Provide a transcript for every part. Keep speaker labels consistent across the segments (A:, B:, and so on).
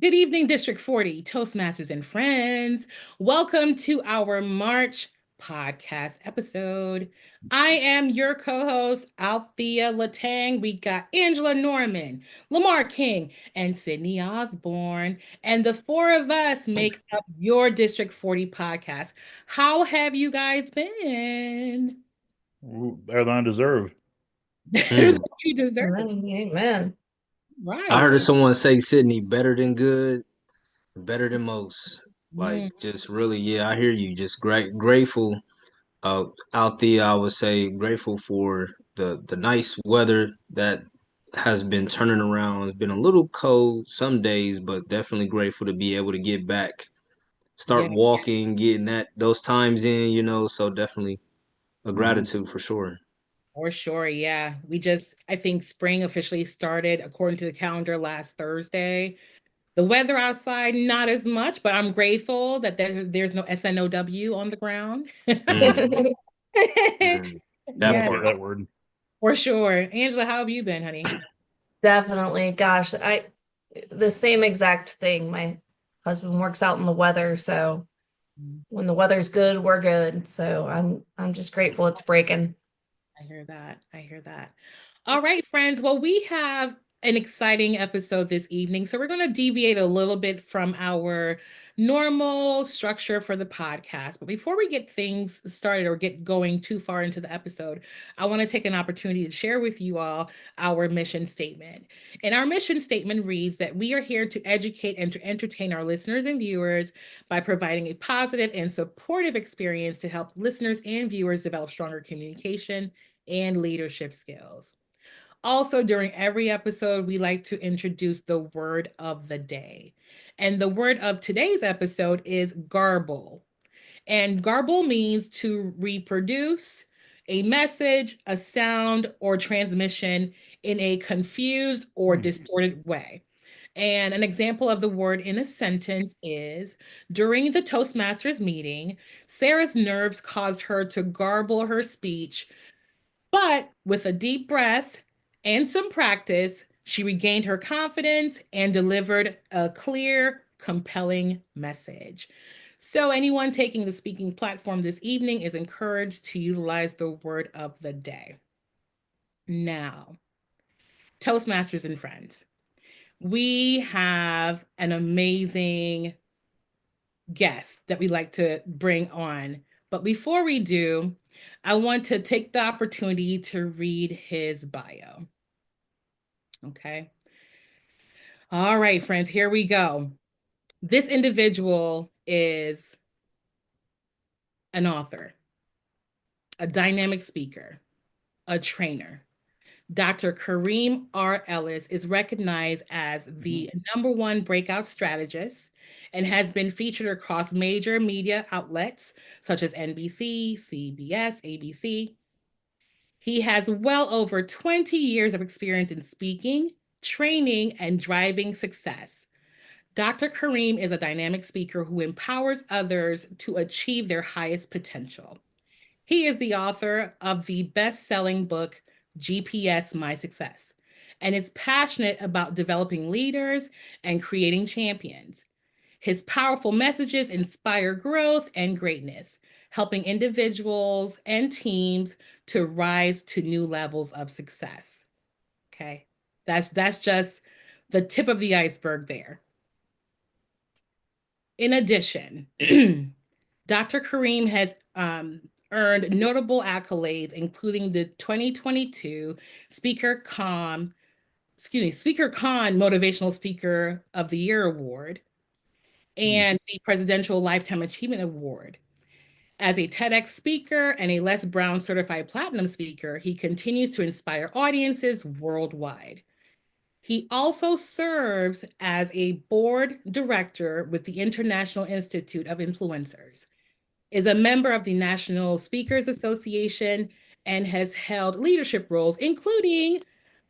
A: Good evening, District 40, Toastmasters and friends. Welcome to our March podcast episode. I am your co host, Althea Latang. We got Angela Norman, Lamar King, and Sydney Osborne. And the four of us make up your District 40 podcast. How have you guys been?
B: Ooh, better than I deserve.
A: Better than
C: Mm.
A: you deserve.
D: Amen.
C: I heard
A: Right.
C: someone say Sydney better than good, better than most. Like
A: Mm,
C: just really, yeah, I hear you. Just grateful. Out there, I would say grateful for the nice weather that has been turning around. It's been a little cold some days, but definitely grateful to be able to get back,
A: yeah.
C: start walking, getting those times in. So definitely a
B: Hmm.
C: gratitude for sure.
A: For sure, yeah. I think spring officially started according to the calendar last Thursday. The weather outside, not as much, but I'm grateful that there's no SNOW on the ground.
C: Mm, mm,
B: I
C: that
B: don't
A: Yeah,
B: say
C: part.
B: that word.
A: for sure. Angela, how have you been, honey?
D: Definitely. Gosh, I the same exact thing. My husband works out in the weather, so when the weather's good, we're good. So I'm just grateful it's breaking.
A: I hear that. I hear that. All right, friends. Well, we have an exciting episode this evening. So, we're going to deviate a little bit from our normal structure for the podcast. But before we get things started or get going too far into the episode, I want to take an opportunity to share with you all our mission statement. And our mission statement reads that we are here to educate and to entertain our listeners and viewers by providing a positive and supportive experience to help listeners and viewers develop stronger communication and leadership skills. Also, during every episode, we like to introduce the word of the day. And the word of today's episode is garble. And garble means to reproduce a message, a sound, or transmission in a confused or
B: Hmm.
A: distorted way. And an example of the word in a sentence is during the Toastmasters meeting, Sarah's nerves caused her to garble her speech, but with a deep breath and some practice, she regained her confidence and delivered a clear, compelling message. So, anyone taking the speaking platform this evening is encouraged to utilize the word of the day. Now, Toastmasters and friends, we have an amazing guest that we like to bring on. But before we do, I want to take the opportunity to read his bio. Okay. All right, friends, here we go. This individual is an author, a dynamic speaker, a trainer. Dr. Kareem R. Ellis is recognized as
B: Hmm.
A: the number one breakout strategist and has been featured across major media outlets such as NBC, CBS, ABC. He has well over 20 years of experience in speaking, training, and driving success. Dr. Kareem is a dynamic speaker who empowers others to achieve their highest potential. He is the author of the best selling book, GPS My Success, and is passionate about developing leaders and creating champions. His powerful messages inspire growth and greatness, helping individuals and teams to rise to new levels of success. Okay. That's just the tip of the iceberg there. In addition, Dr. Kareem has earned notable accolades, including the 2022 Speaker Con, Speaker Con Motivational Speaker of the Year Award
B: Hmm.
A: and the Presidential Lifetime Achievement Award. As a TEDx speaker and a Les Brown certified platinum speaker, he continues to inspire audiences worldwide. He also serves as a board director with the International Institute of Influencers, is a member of the National Speakers Association, and has held leadership roles, including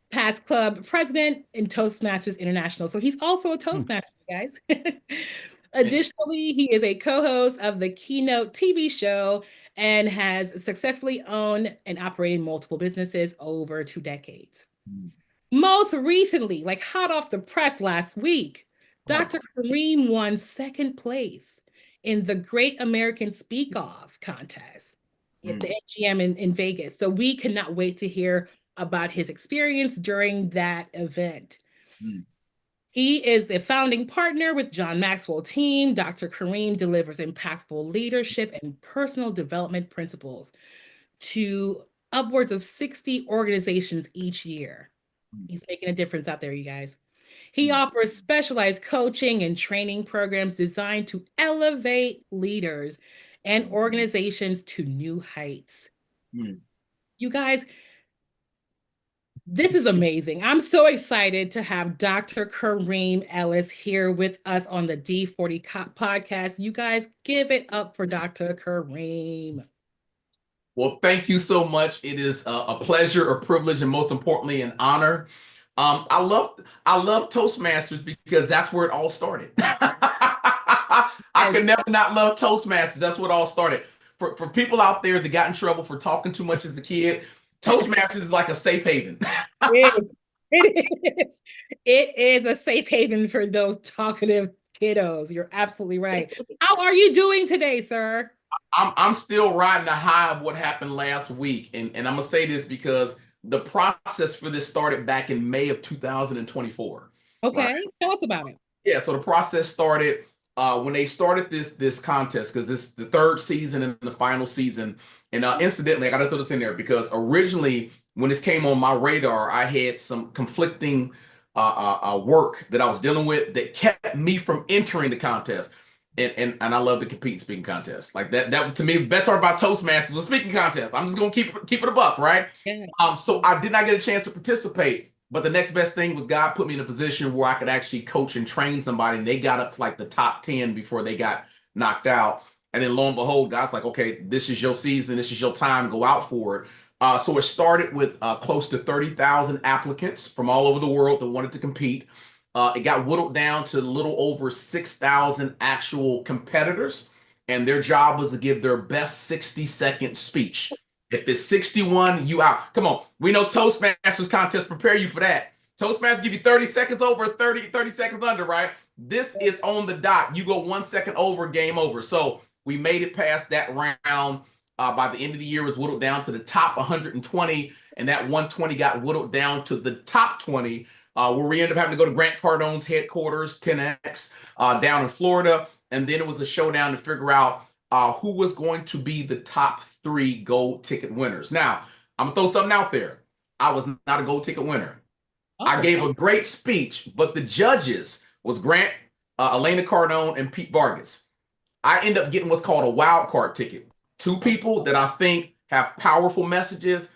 A: past club president in Toastmasters International. So he's also a
B: Hmm.
A: Toastmaster, guys. Additionally, he is a co host of the Keynote TV show and has successfully owned and operated multiple businesses over 2 decades. Most recently, like hot off the press last week, Dr. Kareem won second place in the Great American Speak Off contest at the MGM in Vegas. So we cannot wait to hear about his experience during that event. He is the founding partner with John Maxwell team. Dr. Kareem delivers impactful leadership and personal development principles to upwards of 60 organizations each year. He's making a difference out there, you guys. He offers specialized coaching and training programs designed to elevate leaders and organizations to new heights. You guys, this is amazing. I'm so excited to have Dr. Kareem Ellis here with us on the D40 Podcast. You guys give it up for Dr. Kareem.
E: Well, thank you so much. It is a pleasure, a privilege, and most importantly, an honor. I love Toastmasters because that's where it all started. I could never not love Toastmasters. That's what all started. For people out there that got in trouble for talking too much as a kid, Toastmasters is like a safe haven.
A: It is. It is a safe haven for those talkative kiddos. You're absolutely right. How are you doing today, sir?
E: I'm still riding the high of what happened last week. And I'm going to say this because the process for this started back in May of 2024.
A: Okay,
E: right?
A: Tell us about it.
E: Yeah, so the process started when they started this contest, because it's the third season and the final season. And incidentally, I got to throw this in there because originally when this came on my radar, I had some conflicting work that I was dealing with that kept me from entering the contest. And I love to compete in speaking contests. Like that to me, the best part about Toastmasters was speaking contest. I'm just gonna keep it a buck, right?
A: Yeah.
E: So I did not get a chance to participate, but the next best thing was God put me in a position where I could actually coach and train somebody, and they got up to like the top 10 before they got knocked out. And then lo and behold, God's like, okay, this is your season, this is your time, go out for it. So it started with close to 30,000 applicants from all over the world that wanted to compete. It got whittled down to a little over 6,000 actual competitors, and their job was to give their best 60-second speech. If it's 61, you out. Come on. We know Toastmasters contest prepare you for that. Toastmasters give you 30 seconds over, 30 seconds under, right? This is on the dot. You go 1 second over, game over. So we made it past that round. By the end of the year, it was whittled down to the top 120, and that 120 got whittled down to the top 20. Where we ended up having to go to Grant Cardone's headquarters, 10X, down in Florida. And then it was a showdown to figure out who was going to be the top 3 gold ticket winners. Now, I'm going to throw something out there. I was not a gold ticket winner. I gave a great speech, but the judges was Grant, Elena Cardone, and Pete Vargas. I end up getting what's called a wild card ticket. 2 people that I think have powerful messages,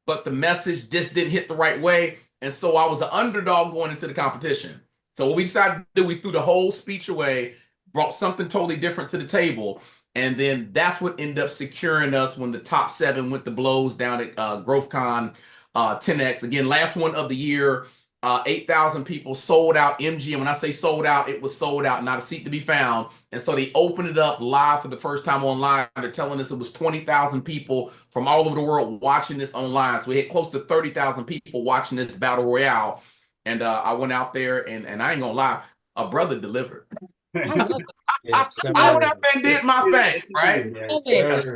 E: but the message just didn't hit the right way. And so I was an underdog going into the competition. So what we decided to do, we threw the whole speech away, brought something totally different to the table. And then that's what ended up securing us when the top 7 went to blows down at GrowthCon 10X. Again, last one of the year, 8,000 people, sold out MGM. When I say sold out, it was sold out, not a seat to be found. And so they opened it up live for the first time online. They're telling us it was 20,000 people from all over the world watching this online. So we had close to 30,000 people watching this battle royale. And I went out there and I ain't gonna lie, a brother delivered.
C: Yes,
E: I went out there and did my thing, right?
C: Yes,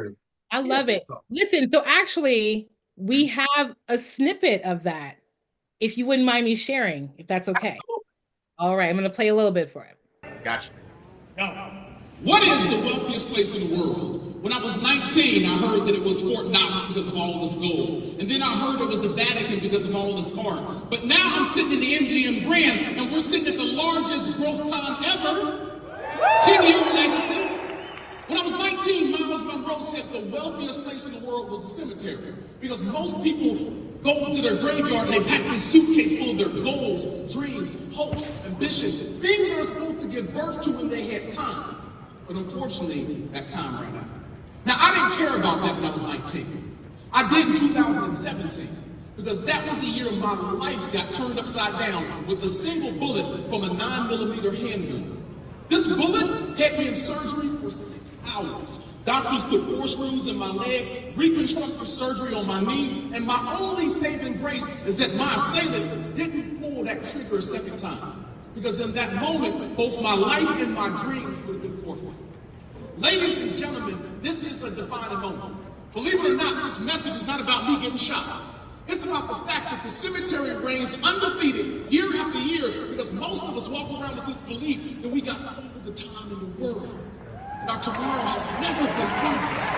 A: I love it. Listen, so actually, we have a snippet of that. If you wouldn't mind me sharing, if that's okay.
E: Absolutely.
A: All right, I'm going to play a little bit for it.
E: Gotcha.
F: What is the wealthiest place in the world? When I was 19, I heard that it was Fort Knox because of all of this gold. And then I heard it was the Vatican because of all of this art. But now I'm sitting in the MGM Grand, and we're sitting at the largest GrowthCon ever. 10-year legacy. When I was 19, Miles Monroe said the wealthiest place in the world was the cemetery. Because most people go to their graveyard and they pack this suitcase full of their goals, dreams, hopes, ambitions, things they were supposed to give birth to when they had time. But unfortunately, that time ran out. Now, I didn't care about that when I was 19. I did in 2017. Because that was the year my life got turned upside down with a single bullet from a 9mm handgun. This bullet had me in surgery for 6 hours. Doctors put 4 screws in my leg, reconstructive surgery on my knee, and my only saving grace is that my assailant didn't pull that trigger a second time. because in that moment, both my life and my dreams would have been forfeit. Ladies and gentlemen, this is a defining moment. Believe it or not, this message is not about me getting shot. It's about the fact that the cemetery reigns undefeated year after year because most of us walk around with this belief that we got all the time in the world. And our tomorrow has never been promised.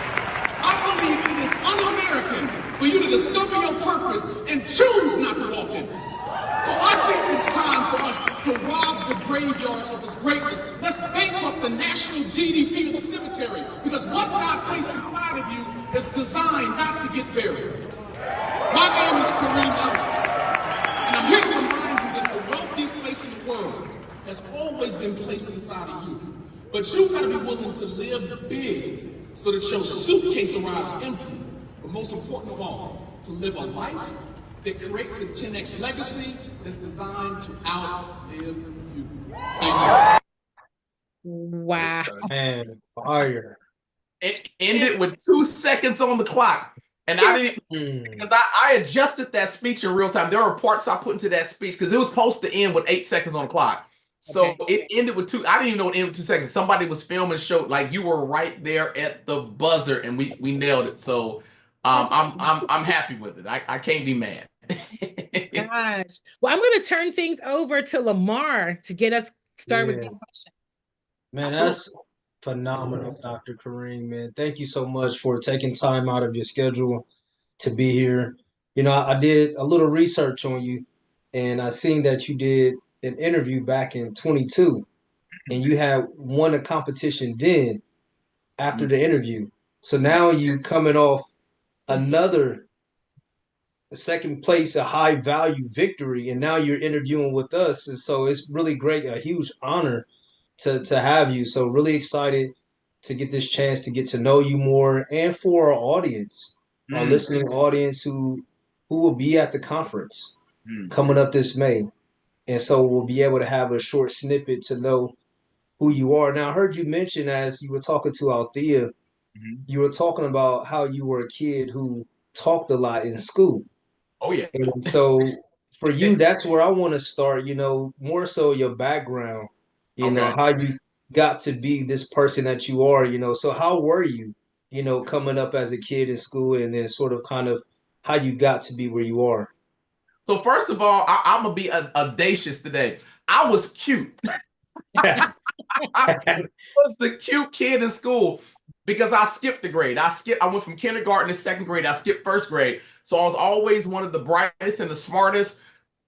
F: I believe it is un-American for you to discover your purpose and choose not to walk in it. So I think it's time for us to rob the graveyard of its greatness. Let's bankrupt the national GDP of the cemetery because what God placed inside of you is designed not to get buried. My name is Kareem Ellis, and I'm here to remind you that the wealthiest place in the world has always been placed inside of you. But you've got to be willing to live big so that your suitcase arrives empty. But most important of all, to live a life that creates a 10x legacy that's designed to outlive you. Thank you.
A: Wow.
C: Man, fire.
E: It ended with 2 seconds on the clock. And I didn't, because I adjusted that speech in real time. There were parts I put into that speech because it was supposed to end with 8 seconds on the clock. So it ended with 2. I didn't even know it ended with 2 seconds. Somebody was filming, showed like you were right there at the buzzer, and we nailed it. So I'm happy with it. I can't be mad.
A: Gosh. Well, I'm going to turn things over to Lamar to get us started with these questions.
C: Man, that's phenomenal, Dr. Kareem, man. Thank you so much for taking time out of your schedule to be here. You know, I did a little research on you, and I seen that you did an interview back in 22, and you had won a competition then after the interview. So now you coming off another second place, a high value victory, and now you're interviewing with us. And so it's really great, a huge honor to have you. So really excited to get this chance to get to know you more, and for our audience, our listening audience who will be at the conference coming up this May. And so we'll be able to have a short snippet to know who you are. Now, I heard you mention as you were talking to Althea, you were talking about how you were a kid who talked a lot in school.
E: Oh, yeah.
C: And so for you, that's where I want to start, you know, more so your background, you know, how you got to be this person that you are, you know. So how were you, you know, coming up as a kid in school, and then sort of kind of how you got to be where you are?
E: So first of all, I'm going to be audacious today. I was cute. I was the cute kid in school because I skipped a grade. I went from kindergarten to second grade. I skipped first grade. So I was always one of the brightest and the smartest,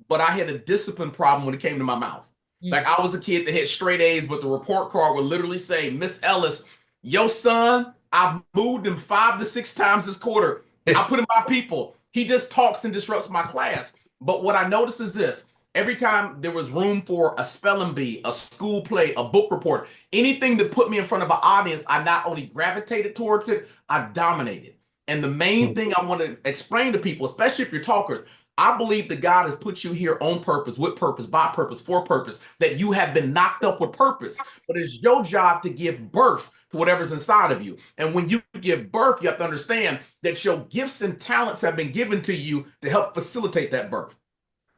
E: but I had a discipline problem when it came to my mouth. Like I was a kid that had straight A's, but the report card would literally say, Miss Ellis, your son, I've moved him 5 to 6 times this quarter. I put him by people. He just talks and disrupts my class. But what I noticed is this. Every time there was room for a spelling bee, a school play, a book report, anything that put me in front of an audience, I not only gravitated towards it, I dominated. And the main thing I want to explain to people, especially if you're talkers, I believe that God has put you here on purpose, with purpose, by purpose, for purpose, that you have been knocked up with purpose. But it's your job to give birth to whatever's inside of you. And when you give birth, you have to understand that your gifts and talents have been given to you to help facilitate that birth.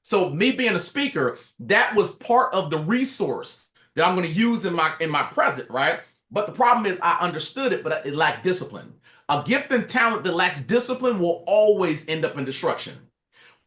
E: So me being a speaker, that was part of the resource that I'm going to use in my present, right? But the problem is I understood it, but it lacked discipline. A gift and talent that lacks discipline will always end up in destruction,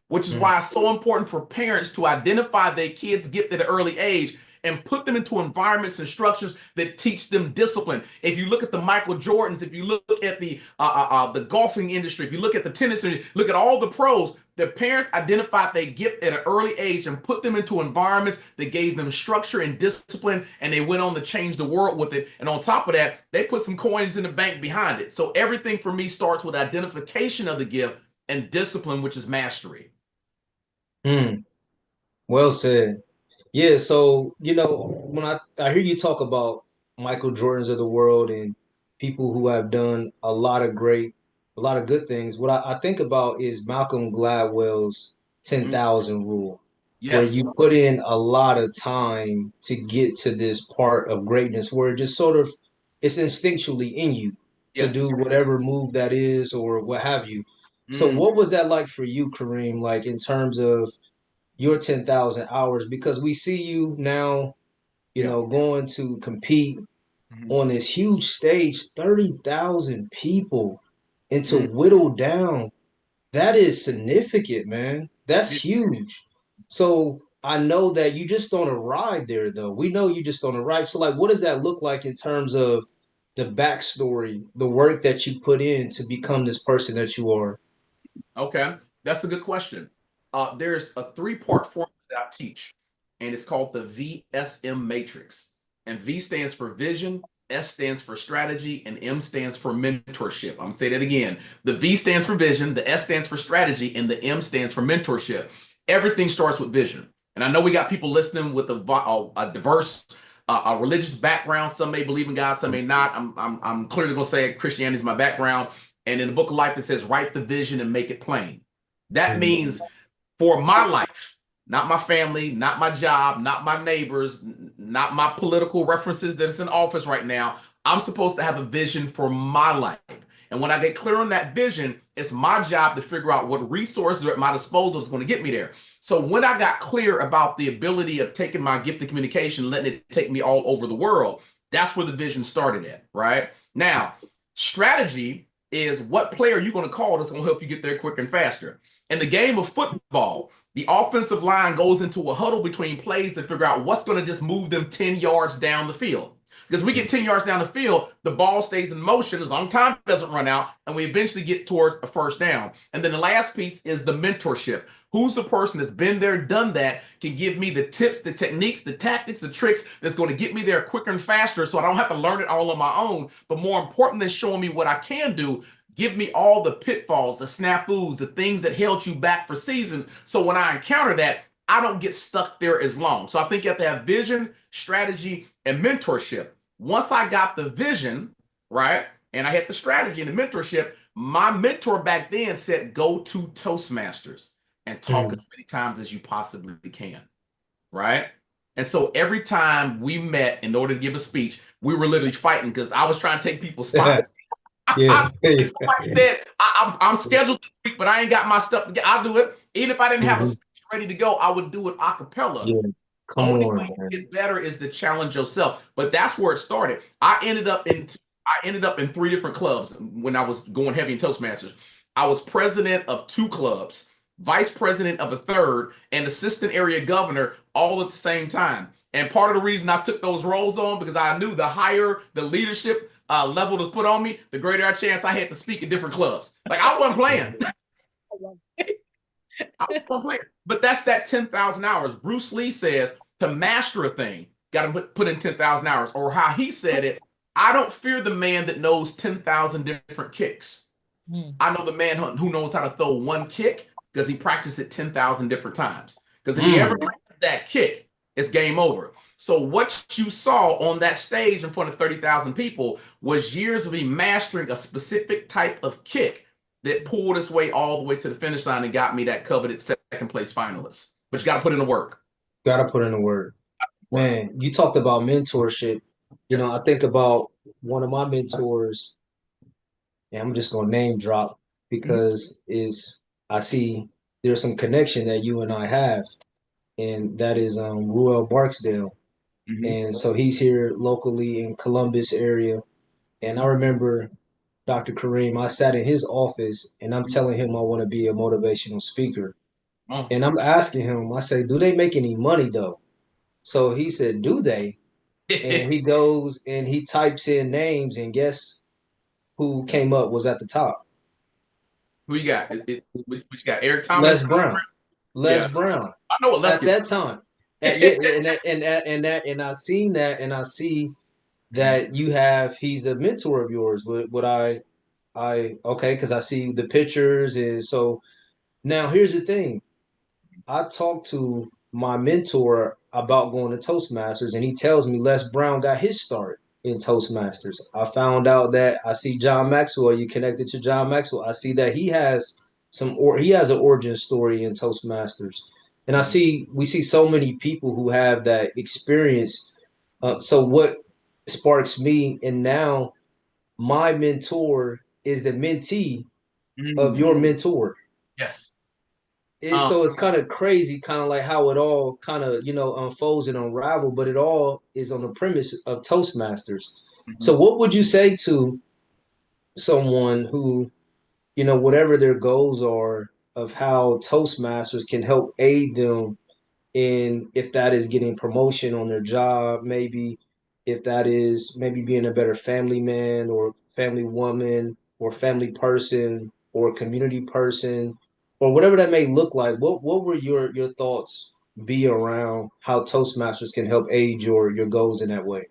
E: which is why it's so important for parents to identify their kids' gift at an early age and put them into environments and structures that teach them discipline. If you look at the Michael Jordans, if you look at the golfing industry, if you look at the tennis industry, look at all the pros, their parents identified their gift at an early age and put them into environments that gave them structure and discipline, and they went on to change the world with it. And on top of that, they put some coins in the bank behind it. So everything for me starts with identification of the gift and discipline, which is mastery.
C: Well said. Yeah, so you know, when I hear you talk about Michael Jordans of the world and people who have done a lot of good things, what I think about is Malcolm Gladwell's 10,000 rule, where
E: Yes.
C: you put in a lot of time to get to this part of greatness where it just sort of it's instinctually in you to do whatever move that is or what have you. So what was that like for you, Kareem, like in terms of your 10,000 hours, because we see you now,
E: Yeah.
C: going to compete
E: Mhm.
C: on this huge stage, 30,000 people, and to
E: Mhm.
C: whittle down, that is significant, man. That's
E: Yeah.
C: huge. So I know that you just don't arrive there, though. We know you just don't arrive. So, like, what does that look like in terms of the backstory, the work that you put in to become this person that you are?
E: Okay, that's a good question. There's a three-part formula that I teach, and it's called the VSM matrix. And V stands for vision, S stands for strategy, and M stands for mentorship. I'm gonna say that again. The V stands for vision, the S stands for strategy, and the M stands for mentorship. Everything starts with vision. And I know we got people listening with a diverse a religious background. Some may believe in God, some may not. I'm clearly gonna say Christianity is my background. And in the book of life, it says, write the vision and make it plain. That means for my life, not my family, not my job, not my neighbors, not my political references that's in office right now. I'm supposed to have a vision for my life. And when I get clear on that vision, it's my job to figure out what resources are at my disposal is going to get me there. So when I got clear about the ability of taking my gift of communication, letting it take me all over the world, that's where the vision started at, right? Now, strategy is what player are you going to call that's going to help you get there quicker and faster. In the game of football, the offensive line goes into a huddle between plays to figure out what's going to just move them 10 yards down the field. Because we get 10 yards down the field, the ball stays in motion as long as time doesn't run out, and we eventually get towards a first down. And then the last piece is the mentorship. Who's the person that's been there, done that, can give me the tips, the techniques, the tactics, the tricks that's going to get me there quicker and faster so I don't have to learn it all on my own. But more important than showing me what I can do, give me all the pitfalls, the snafus, the things that held you back for seasons. So when I encounter that, I don't get stuck there as long. So I think you have to have vision, strategy, and mentorship. Once I got the vision, right, and I had the strategy and the mentorship, my mentor back then said, go to Toastmasters and talk as many times as you possibly can, right? And so every time we met in order to give a speech, we were literally fighting because I was trying to take people's spots.
C: Yeah.
E: Somebody said, I'm scheduled this week, but I ain't got my stuff. I'll do it. Even if I didn't have a speech ready to go, I would do it a cappella.
C: Yeah. Come
E: Only
C: on,
E: way you
C: man.
E: get better is to challenge yourself. But that's where it started. I ended up in three different clubs when I was going heavy in Toastmasters. I was president of two clubs, vice president of a third, and assistant area governor all at the same time. And part of the reason I took those roles on because I knew the higher the leadership level was put on me, the greater a chance I had to speak at different clubs. Like I wasn't playing. I wasn't playing. But that's that 10,000 hours. Bruce Lee says to master a thing, got to put in 10,000 hours. Or how he said it, I don't fear the man that knows 10,000 different kicks. I know the man who knows how to throw one kick because he practiced it 10,000 different times. Because if he ever lands that kick, it's game over. So what you saw on that stage in front of 30,000 people was years of me mastering a specific type of kick that pulled its way all the way to the finish line and got me that coveted second place finalist. But you got to put in the work.
C: Got to put in the work. Man, you talked about mentorship.
E: Yes.
C: I think about one of my mentors, and I'm just gonna name drop because I see there's some connection that you and I have, and that is Ruel Barksdale. And so he's here locally in Columbus area. And I remember Dr. Kareem, I sat in his office and I'm telling him I want to be a motivational speaker. And I'm asking him, I say, do they make any money though? So he said, do they? And he goes and he types in names, and guess who came up was at the top?
E: Who you got? Which you got? Eric Thomas?
C: Les Brown. Les Brown.
E: I know what Les
C: at that time. And I seen that, and I see that he's a mentor of yours. Would I okay, because I see the pictures, and so now here's the thing. I talked to my mentor about going to Toastmasters, and he tells me Les Brown got his start in Toastmasters. I found out that I see John Maxwell. You connected to John Maxwell. I see that he has he has an origin story in Toastmasters, and we see so many people who have that experience. So what sparks me, and now my mentor is the mentee of your mentor.
E: Yes.
C: It's kind of crazy, kind of like how it all kind of, unfolds and unravel, but it all is on the premise of Toastmasters. So what would you say to someone who, whatever their goals are, of how Toastmasters can help aid them in, if that is getting promotion on their job, maybe if that is maybe being a better family man or family woman or family person or community person or whatever that may look like. What would your thoughts be around how Toastmasters can help aid your goals in that way?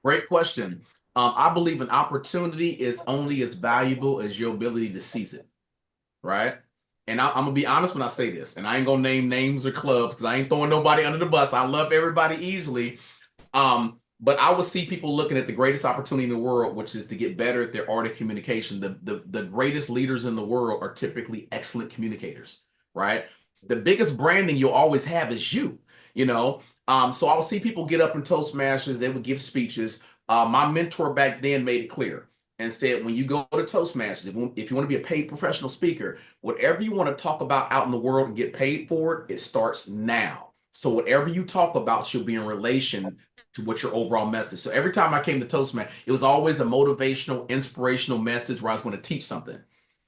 E: Great question. I believe an opportunity is only as valuable as your ability to seize it, right? And I'm gonna be honest when I say this, and I ain't gonna name names or clubs because I ain't throwing nobody under the bus. I love everybody easily. But I would see people looking at the greatest opportunity in the world, which is to get better at their art of communication. The greatest leaders in the world are typically excellent communicators, right? The biggest branding you'll always have is you, you know. So I would see people get up in Toastmasters, they would give speeches. My mentor back then made it clear and said, when you go to Toastmasters, if you want to be a paid professional speaker, whatever you want to talk about out in the world and get paid for it, it starts now. So whatever you talk about should be in relation to what your overall message. So every time I came to Toastmasters, it was always a motivational, inspirational message where I was going to teach something.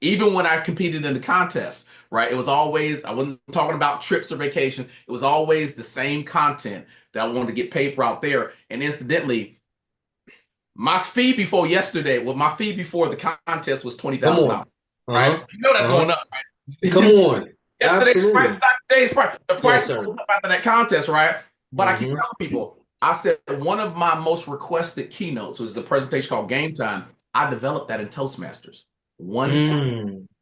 E: Even when I competed in the contest, right? It was always, I wasn't talking about trips or vacation. It was always the same content that I wanted to get paid for out there. And incidentally, my fee before the contest was $20,000, right? You know that's going up, right?
C: Come on.
E: Yesterday,
C: Absolutely.
E: the price
C: Yes,
E: goes up after that contest, right? But I keep
C: Mhm.
E: telling people, I said one of my most requested keynotes was a presentation called Game Time. I developed that in Toastmasters, one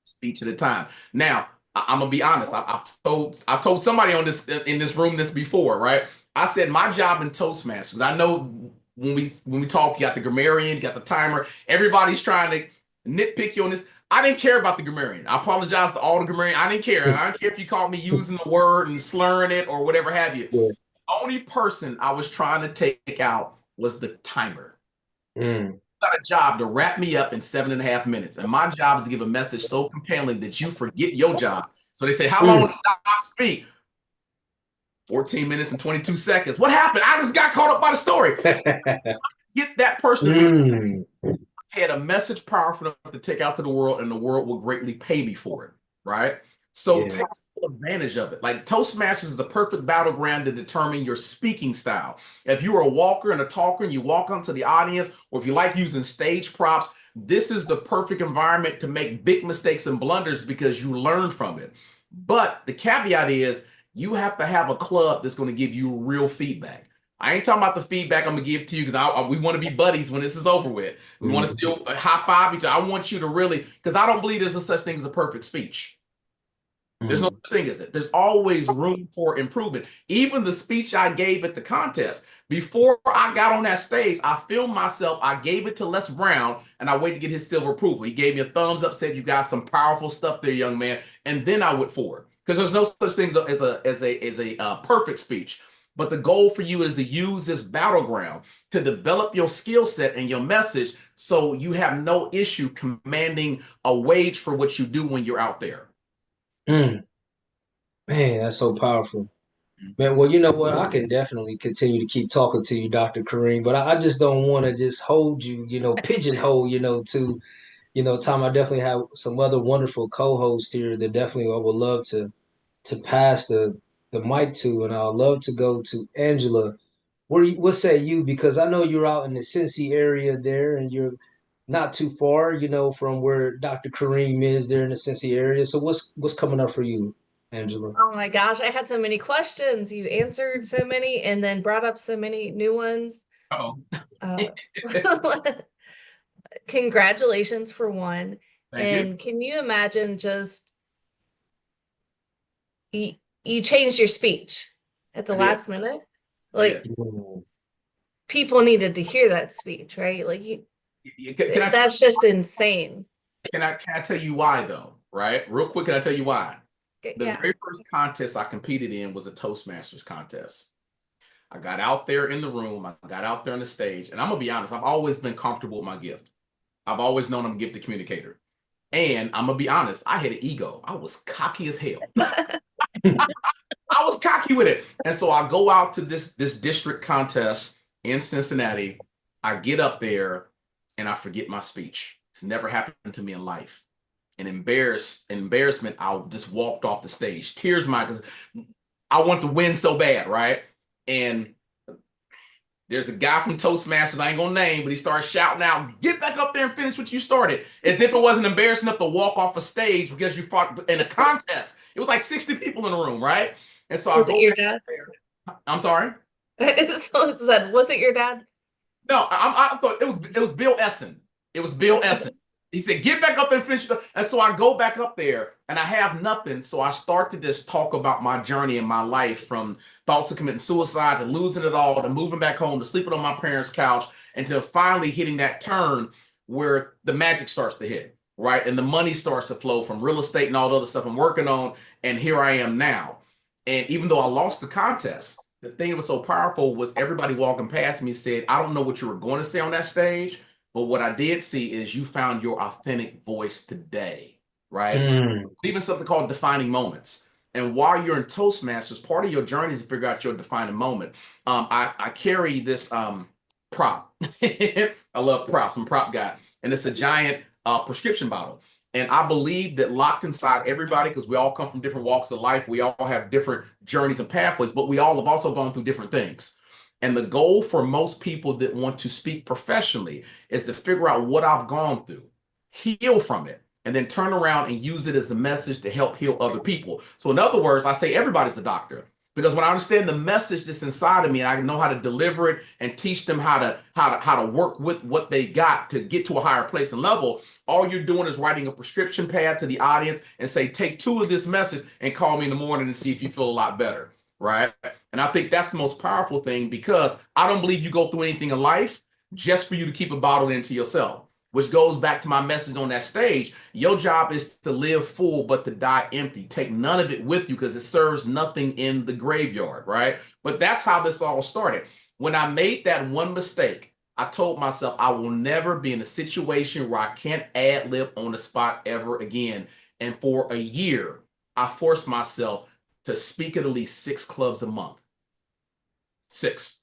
E: speech at a time. Now, I'm gonna be honest. I've told somebody on this in this room this before, right? I said my job in Toastmasters. I know when we talk, you got the grammarian, you got the timer. Everybody's trying to nitpick you on this. I didn't care about the grammarian. I apologize to all the grammarian. I didn't care. I don't care if you caught me using the word and slurring it or whatever have you.
C: Yeah.
E: The only person I was trying to take out was the timer. Got a job to wrap me up in 7.5 minutes. And my job is to give a message so compelling that you forget your job. So they say, how long did I speak? 14 minutes and 22 seconds. What happened? I just got caught up by the story. Get that person had a message powerful enough to take out to the world, and the world will greatly pay me for it, right? So take full advantage of it. Like Toastmasters is the perfect battleground to determine your speaking style. If you're a walker and a talker and you walk onto the audience, or if you like using stage props, this is the perfect environment to make big mistakes and blunders because you learn from it. But the caveat is you have to have a club that's going to give you real feedback. I ain't talking about the feedback I'm gonna give to you because we want to be buddies when this is over with. We want to still high five each other. I want you to really, because I don't believe there's a such thing as a perfect speech. There's no such thing as it. There's always room for improvement. Even the speech I gave at the contest, before I got on that stage, I filmed myself. I gave it to Les Brown, and I waited to get his silver approval. He gave me a thumbs up, said you got some powerful stuff there, young man. And then I went forward because there's no such thing as a perfect speech. But the goal for you is to use this battleground to develop your skill set and your message so you have no issue commanding a wage for what you do when you're out there.
C: Man, that's so powerful. Man, well, you know what? I can definitely continue to keep talking to you, Dr. Kareem, but I just don't want to just hold you, pigeonhole, to, Tom. I definitely have some other wonderful co-hosts here that definitely I would love to pass the mic to, and I'd love to go to Angela. What say you? Because I know you're out in the Cincy area there, and you're not too far, from where Dr. Kareem is there in the Cincy area. So what's coming up for you, Angela?
D: Oh my gosh, I had so many questions. You answered so many and then brought up so many new ones.
E: Oh,
D: Congratulations for one.
E: thank you.
D: And can you imagine just you changed your speech at the last minute? Like people needed to hear that speech, right? Like that's just insane.
E: Can I tell you why though? Right? Real quick, can I tell you why? The very first contest I competed in was a Toastmasters contest. I got out there in the room, I got out there on the stage, and I'm gonna be honest, I've always been comfortable with my gift. I've always known I'm a gifted communicator. And I'm gonna be honest, I had an ego. I was cocky as hell. I was cocky with it. And so I go out to this district contest in Cincinnati. I get up there and I forget my speech. It's never happened to me in life. And embarrassment, I just walked off the stage. Tears mine, because I want to win so bad, right? And there's a guy from Toastmasters, I ain't gonna name, but he started shouting out, "Get back up there and finish what you started." As if it wasn't embarrassing enough to walk off a stage because you fought in a contest. It was like 60 people in the room, right? And so
D: Was it your dad?
E: I'm sorry?
D: So it said, was it your dad?
E: No, I thought it was Bill Essen. It was Bill Essen. He said, "Get back up and finish." And so I go back up there and I have nothing. So I start to just talk about my journey in my life, from thoughts of committing suicide to losing it all to moving back home to sleeping on my parents' couch until finally hitting that turn where the magic starts to hit, right? And the money starts to flow from real estate and all the other stuff I'm working on. And here I am now. And even though I lost the contest, the thing that was so powerful was everybody walking past me said, "I don't know what you were going to say on that stage, but what I did see is you found your authentic voice today," right? Even something called defining moments. And while you're in Toastmasters, part of your journey is to figure out your defining moment. I carry this prop. I love props. I'm a prop guy. And it's a giant prescription bottle. And I believe that locked inside everybody, because we all come from different walks of life, we all have different journeys and pathways, but we all have also gone through different things. And the goal for most people that want to speak professionally is to figure out what I've gone through, heal from it, and then turn around and use it as a message to help heal other people. So in other words, I say everybody's a doctor, because when I understand the message that's inside of me, and I know how to deliver it and teach them how to work with what they got to get to a higher place and level, all you're doing is writing a prescription pad to the audience and say, "Take 2 of this message and call me in the morning and see if you feel a lot better," right? And I think that's the most powerful thing, because I don't believe you go through anything in life just for you to keep it bottled into yourself, which goes back to my message on that stage. Your job is to live full, but to die empty. Take none of it with you, because it serves nothing in the graveyard, right? But that's how this all started. When I made that one mistake, I told myself I will never be in a situation where I can't ad lib on the spot ever again. And for a year, I forced myself to speak at least 6 clubs a month. 6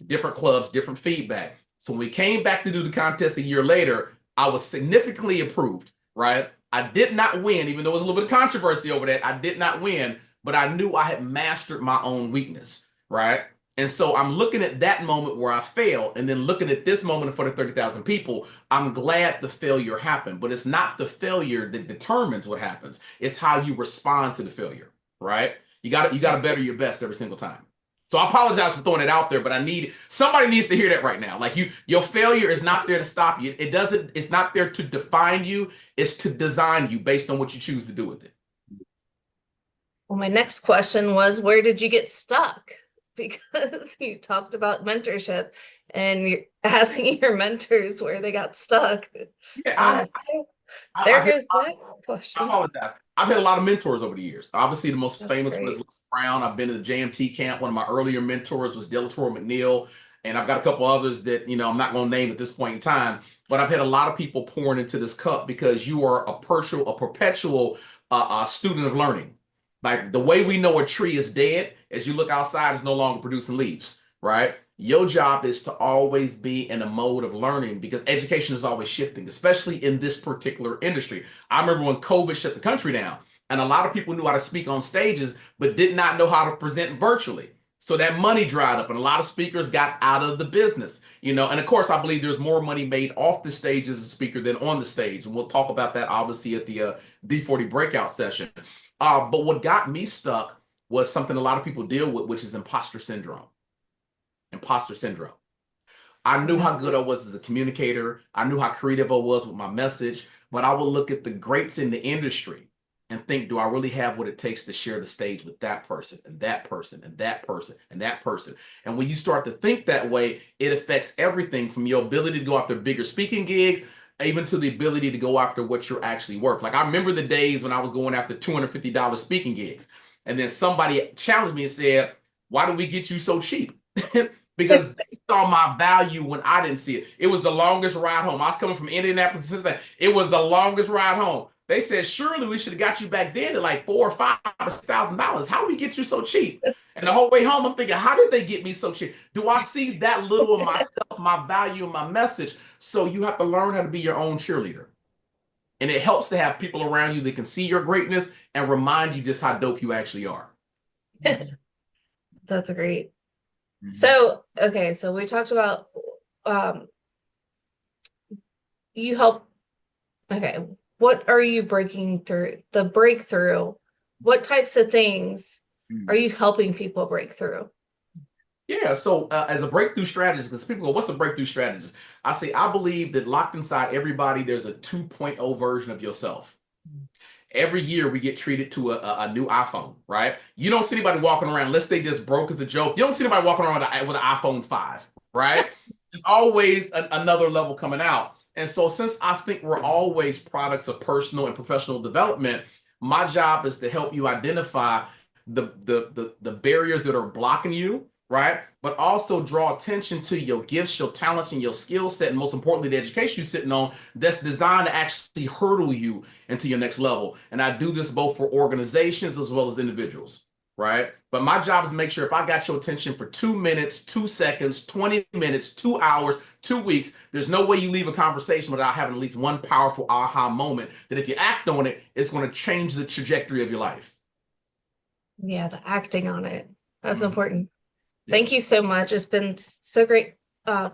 E: different clubs, different feedback. So when we came back to do the contest a year later, I was significantly improved, right? I did not win, even though there was a little bit of controversy over that. I did not win, but I knew I had mastered my own weakness, right? And so I'm looking at that moment where I failed, and then looking at this moment in front of 30,000 people. I'm glad the failure happened, but it's not the failure that determines what happens. It's how you respond to the failure, right? You got to better your best every single time. So I apologize for throwing it out there, but somebody needs to hear that right now. Like, your failure is not there to stop you. It's not there to define you. It's to design you based on what you choose to do with it.
D: Well, my next question was, where did you get stuck? Because you talked about mentorship and you're asking your mentors where they got stuck.
E: Yeah,
D: There goes that question.
E: I apologize. I've had a lot of mentors over the years. Obviously, the most famous one
D: great.
E: is Les Brown. I've been to the JMT camp. One of my earlier mentors was Delatoro McNeil. And I've got a couple others that, I'm not going to name at this point in time. But I've had a lot of people pouring into this cup, because you are a perpetual student of learning. Like, the way we know a tree is dead, as you look outside, it's no longer producing leaves, right? Your job is to always be in a mode of learning, because education is always shifting, especially in this particular industry. I remember when COVID shut the country down, and a lot of people knew how to speak on stages, but did not know how to present virtually. So that money dried up, and a lot of speakers got out of the business, and of course, I believe there's more money made off the stage as a speaker than on the stage. And we'll talk about that obviously at the D40 breakout session. But what got me stuck was something a lot of people deal with, which is imposter syndrome. Imposter syndrome. I knew how good I was as a communicator. I knew how creative I was with my message, but I would look at the greats in the industry and think, do I really have what it takes to share the stage with that person and that person and that person and that person? And when you start to think that way, it affects everything from your ability to go after bigger speaking gigs, even to the ability to go after what you're actually worth. Like, I remember the days when I was going after $250 speaking gigs, and then somebody challenged me and said, "Why do we get you so cheap?" because they saw my value when I didn't see it. It was the longest ride home. I was coming from Indianapolis to Cincinnati. It was the longest ride home. They said, surely we should have got you back then at like $4,000 or $5,000. How did we get you so cheap? And the whole way home, I'm thinking, how did they get me so cheap? Do I see that little of myself, my value, and my message? So you have to learn how to be your own cheerleader. And it helps to have people around you that can see your greatness and remind you just how dope you actually are.
D: That's great. So, okay, so we talked about you help. Okay, what are you breaking through? The breakthrough. What types of things are you helping people break through?
E: Yeah, so as a breakthrough strategist, because people go, what's a breakthrough strategist? I say, I believe that locked inside everybody, there's a 2.0 version of yourself. Every year we get treated to a new iPhone, right? You don't see anybody walking around, unless they just broke as a joke. You don't see anybody walking around with an iPhone 5, right? There's always another level coming out. And so since I think we're always products of personal and professional development, my job is to help you identify the barriers that are blocking you, right? But also draw attention to your gifts, your talents, and your skill set, and most importantly, the education you're sitting on that's designed to actually hurdle you into your next level. And I do this both for organizations as well as individuals, right? But my job is to make sure if I got your attention for 2 minutes, 2 seconds, 20 minutes, 2 hours, 2 weeks, there's no way you leave a conversation without having at least one powerful aha moment that if you act on it, it's going to change the trajectory of your life.
D: Yeah, the acting on it. That's important. Thank you so much. It's been so great. I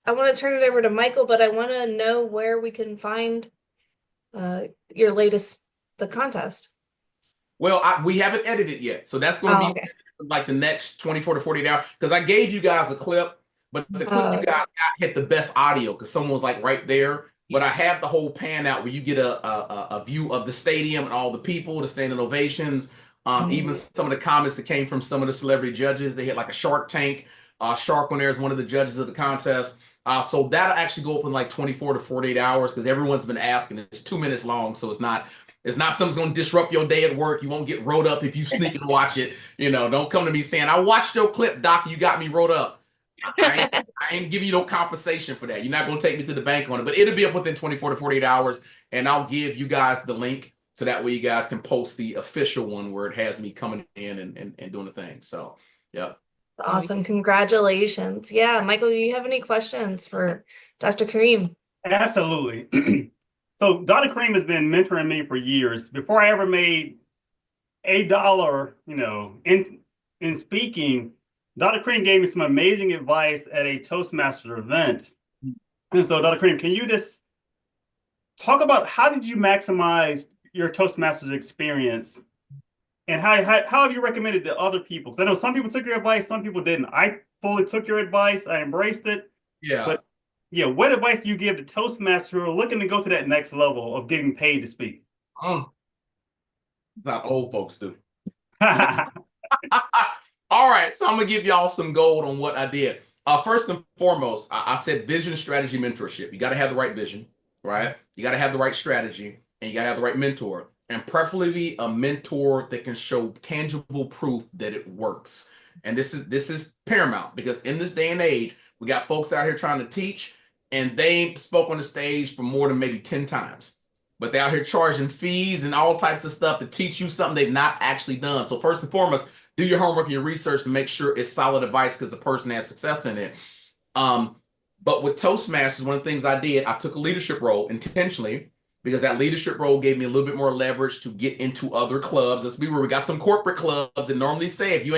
D: want to turn it over to Michael, but I want to know where we can find your latest, the contest.
E: Well, we haven't edited yet. So that's going to be like the next 24 to 48 hours. Because I gave you guys a clip, but the clip you guys got hit the best audio because someone was like right there. But I have the whole pan out where you get a view of the stadium and all the people, the standing ovations. Even some of the comments that came from some of the celebrity judges. They had like a Shark Tank. Shark on there is one of the judges of the contest. So that'll actually go up in like 24 to 48 hours because everyone's been asking. It's 2 minutes long, so it's not something's going to disrupt your day at work. You won't get wrote up if you sneak and watch it. You know, don't come to me saying, I watched your clip, Doc, you got me wrote up. I ain't giving you no compensation for that. You're not going to take me to the bank on it, but it'll be up within 24 to 48 hours, and I'll give you guys the link so that way you guys can post the official one where it has me coming in and doing the thing. So, yeah.
D: Awesome. Congratulations. Yeah. Michael, do you have any questions for Dr. Kareem?
G: Absolutely. So Dr. Kareem has been mentoring me for years. Before I ever made $1, in speaking, Dr. Kareem gave me some amazing advice at a Toastmaster event. And so, Dr. Kareem, can you just talk about how did you maximize your Toastmasters experience, and how have you recommended to other people? Because I know some people took your advice, some people didn't. I fully took your advice. I embraced it.
E: Yeah.
G: But yeah, what advice do you give to Toastmasters who are looking to go to that next level of getting paid to speak?
E: Not old folks do. All right, so I'm gonna give y'all some gold on what I did. First and foremost, I said vision, strategy, mentorship. You got to have the right vision, right? You got to have the right strategy, and you got to have the right mentor, and preferably a mentor that can show tangible proof that it works. And this is paramount because in this day and age, we got folks out here trying to teach, and they ain't spoke on the stage for more than maybe 10 times. But they're out here charging fees and all types of stuff to teach you something they've not actually done. So first and foremost, do your homework and your research to make sure it's solid advice because the person has success in it. But with Toastmasters, one of the things I did, I took a leadership role intentionally because that leadership role gave me a little bit more leverage to get into other clubs. Let's be where we got some corporate clubs that normally say, if you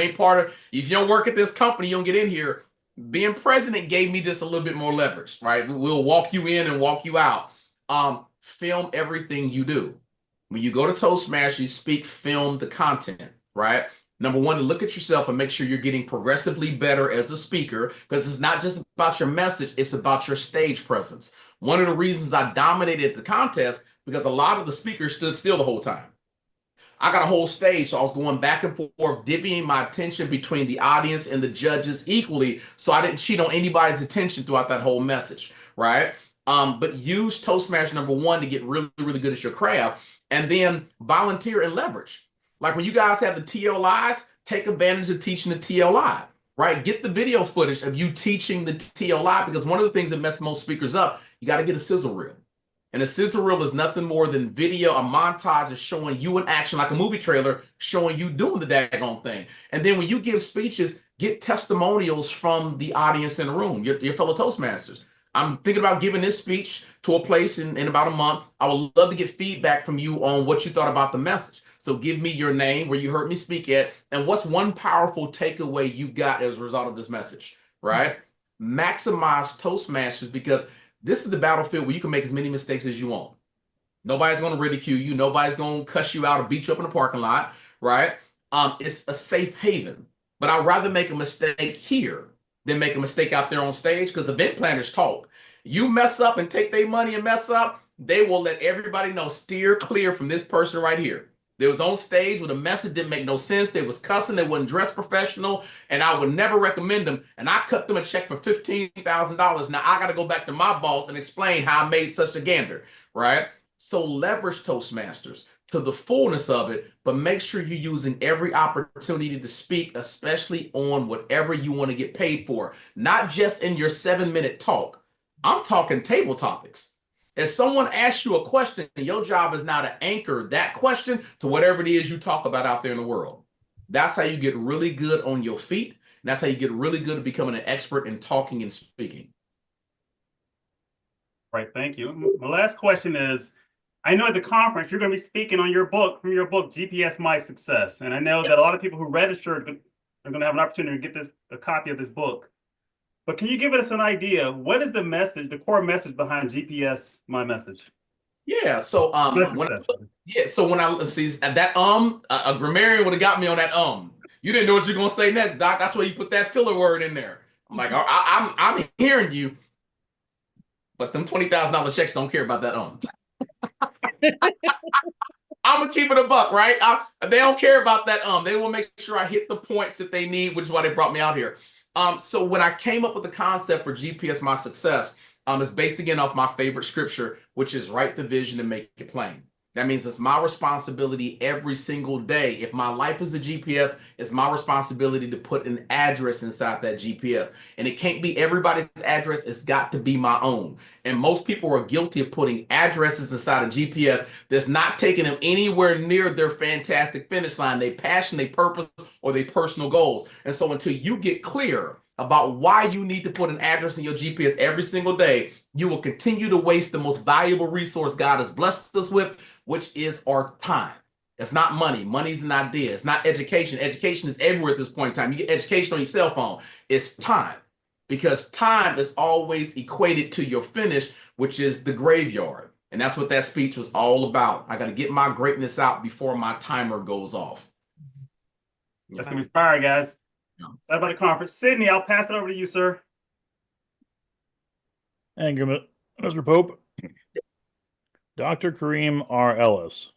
E: don't work at this company, you don't get in here. Being president gave me just a little bit more leverage, right? We'll walk you in and walk you out. Film everything you do. When you go to Toastmasters, you speak, film the content, right? Number one, to look at yourself and make sure you're getting progressively better as a speaker, because it's not just about your message, it's about your stage presence. One of the reasons I dominated the contest, because a lot of the speakers stood still the whole time. I got a whole stage, so I was going back and forth, divvying my attention between the audience and the judges equally, so I didn't cheat on anybody's attention throughout that whole message, right? But use Toastmasters, number one, to get really, really good at your craft, and then volunteer and leverage. Like when you guys have the TLIs, take advantage of teaching the TLI, right? Get the video footage of you teaching the TO live, because one of the things that messes most speakers up, you got to get a sizzle reel. And a sizzle reel is nothing more than video, a montage of showing you in action, like a movie trailer, showing you doing the daggone thing. And then when you give speeches, get testimonials from the audience in the room, your fellow Toastmasters. I'm thinking about giving this speech to a place in about a month. I would love to get feedback from you on what you thought about the message. So give me your name, where you heard me speak at, and what's one powerful takeaway you got as a result of this message, right? Maximize Toastmasters, because this is the battlefield where you can make as many mistakes as you want. Nobody's going to ridicule you. Nobody's going to cuss you out or beat you up in the parking lot, right? It's a safe haven. But I'd rather make a mistake here than make a mistake out there on stage, because event planners talk. You mess up and take their money and mess up, they will let everybody know, steer clear from this person right here. They was on stage with a message that didn't make no sense. They was cussing. They wasn't dressed professional, and I would never recommend them. And I cut them a check for $15,000. Now I got to go back to my boss and explain how I made such a gander, right? So leverage Toastmasters to the fullness of it, but make sure you're using every opportunity to speak, especially on whatever you want to get paid for, not just in your 7-minute talk. I'm talking table topics. If someone asks you a question, your job is now to anchor that question to whatever it is you talk about out there in the world. That's how you get really good on your feet. And that's how you get really good at becoming an expert in talking and speaking.
G: Right, thank you. My last question is, I know at the conference you're going to be speaking on your book, GPS My Success. And I know that a lot of people who registered are going to have an opportunity to get a copy of this book. But can you give us an idea? What is the message, the core message behind GPS My Message?
E: Yeah. So when I see that a grammarian would have got me on that You didn't know what you're gonna say next, Doc. That's why you put that filler word in there. I'm like, I'm hearing you, but them $20,000 checks don't care about that I'm gonna keep it a buck, right? They don't care about that They will make sure I hit the points that they need, which is why they brought me out here. So when I came up with the concept for GPS My Success, it's based again off my favorite scripture, which is write the vision and make it plain. That means it's my responsibility every single day. If my life is a GPS, it's my responsibility to put an address inside that GPS. And it can't be everybody's address. It's got to be my own. And most people are guilty of putting addresses inside a GPS that's not taking them anywhere near their fantastic finish line, their passion, their purpose, or their personal goals. And so until you get clear about why you need to put an address in your GPS every single day, you will continue to waste the most valuable resource God has blessed us with, which is our time. It's not money. Money's an idea. It's not education. Education is everywhere at this point in time. You get education on your cell phone. It's time, because time is always equated to your finish, which is the graveyard. And that's what that speech was all about. I got to get my greatness out before my timer goes off.
G: That's going to be fire, guys. Sorry about the conference. Sydney, I'll pass it over to you, sir.
B: Thank you, Mr. Pope. Dr. Kareem R. Ellis.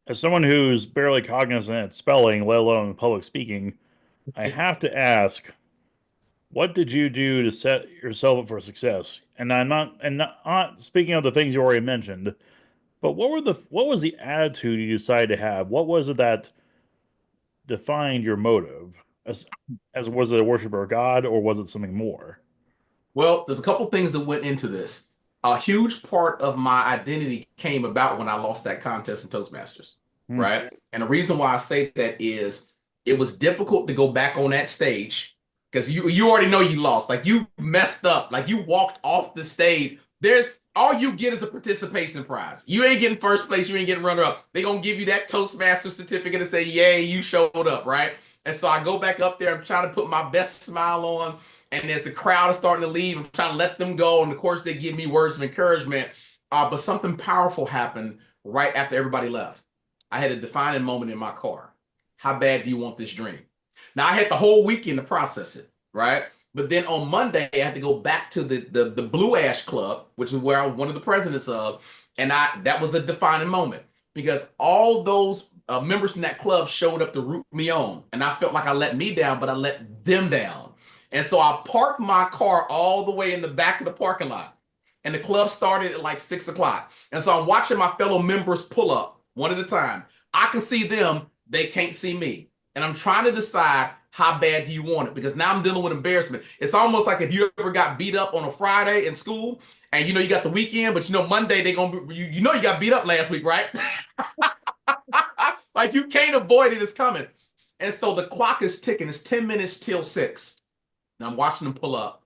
B: As someone who's barely cognizant at spelling, let alone public speaking, I have to ask, what did you do to set yourself up for success? And I'm not speaking of the things you already mentioned, but what was the attitude you decided to have? What was it that defined your motive? As was it a worshiper of God, or was it something more?
E: Well, there's a couple things that went into this. A huge part of my identity came about when I lost that contest in Toastmasters, right? And the reason why I say that is it was difficult to go back on that stage, because you already know you lost. Like, you messed up. Like, you walked off the stage. All you get is a participation prize. You ain't getting first place. You ain't getting runner-up. They're going to give you that Toastmaster certificate and say, yay, you showed up, right? And so I go back up there. I'm trying to put my best smile on. And as the crowd is starting to leave, I'm trying to let them go. And of course, they give me words of encouragement. But something powerful happened right after everybody left. I had a defining moment in my car. How bad do you want this dream? Now, I had the whole weekend to process it, right? But then on Monday, I had to go back to the Blue Ash Club, which is where I was one of the presidents of. And that was a defining moment, because all those members from that club showed up to root me on. And I felt like I let me down, but I let them down. And so I parked my car all the way in the back of the parking lot. And the club started at like 6 o'clock. And so I'm watching my fellow members pull up one at a time. I can see them. They can't see me. And I'm trying to decide, How bad do you want it? Because now I'm dealing with embarrassment. It's almost like if you ever got beat up on a Friday in school and you got the weekend, but Monday they gonna be, you got beat up last week, right? Like you can't avoid it, it's coming. And so the clock is ticking. It's 10 minutes till 6. And I'm watching them pull up.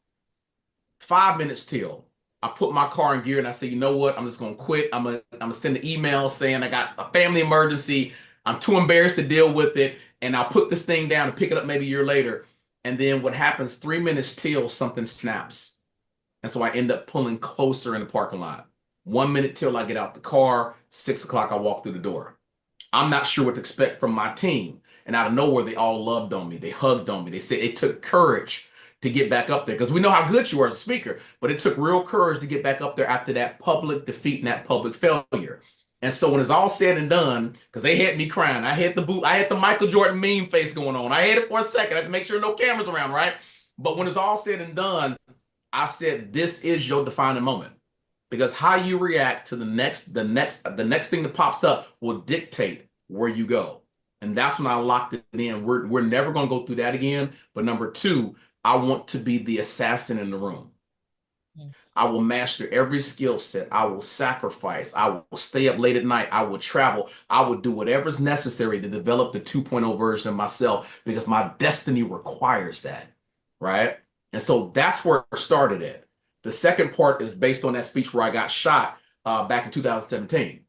E: 5 minutes till. I put my car in gear and I say, you know what? I'm just gonna quit. I'm gonna send an email saying I got a family emergency. I'm too embarrassed to deal with it. And I'll put this thing down and pick it up maybe a year later. And then what happens, 3 minutes till something snaps. And so I end up pulling closer in the parking lot. 1 minute till I get out the car. 6 o'clock, I walk through the door. I'm not sure what to expect from my team. And out of nowhere, they all loved on me. They hugged on me. They said it took courage to get back up there because we know how good you are as a speaker, but it took real courage to get back up there after that public defeat and that public failure. And so when it's all said and done, because they had me crying, I had the Michael Jordan meme face going on. I had it for a second. I had to make sure no cameras around, right? But when it's all said and done, I said, this is your defining moment. Because how you react to the next thing that pops up will dictate where you go. And that's when I locked it in. We're never going to go through that again. But number 2, I want to be the assassin in the room. I will master every skill set. I will sacrifice. I will stay up late at night. I will travel. I will do whatever's necessary to develop the 2.0 version of myself because my destiny requires that, right? And so that's where it started at. The second part is based on that speech where I got shot back in 2017.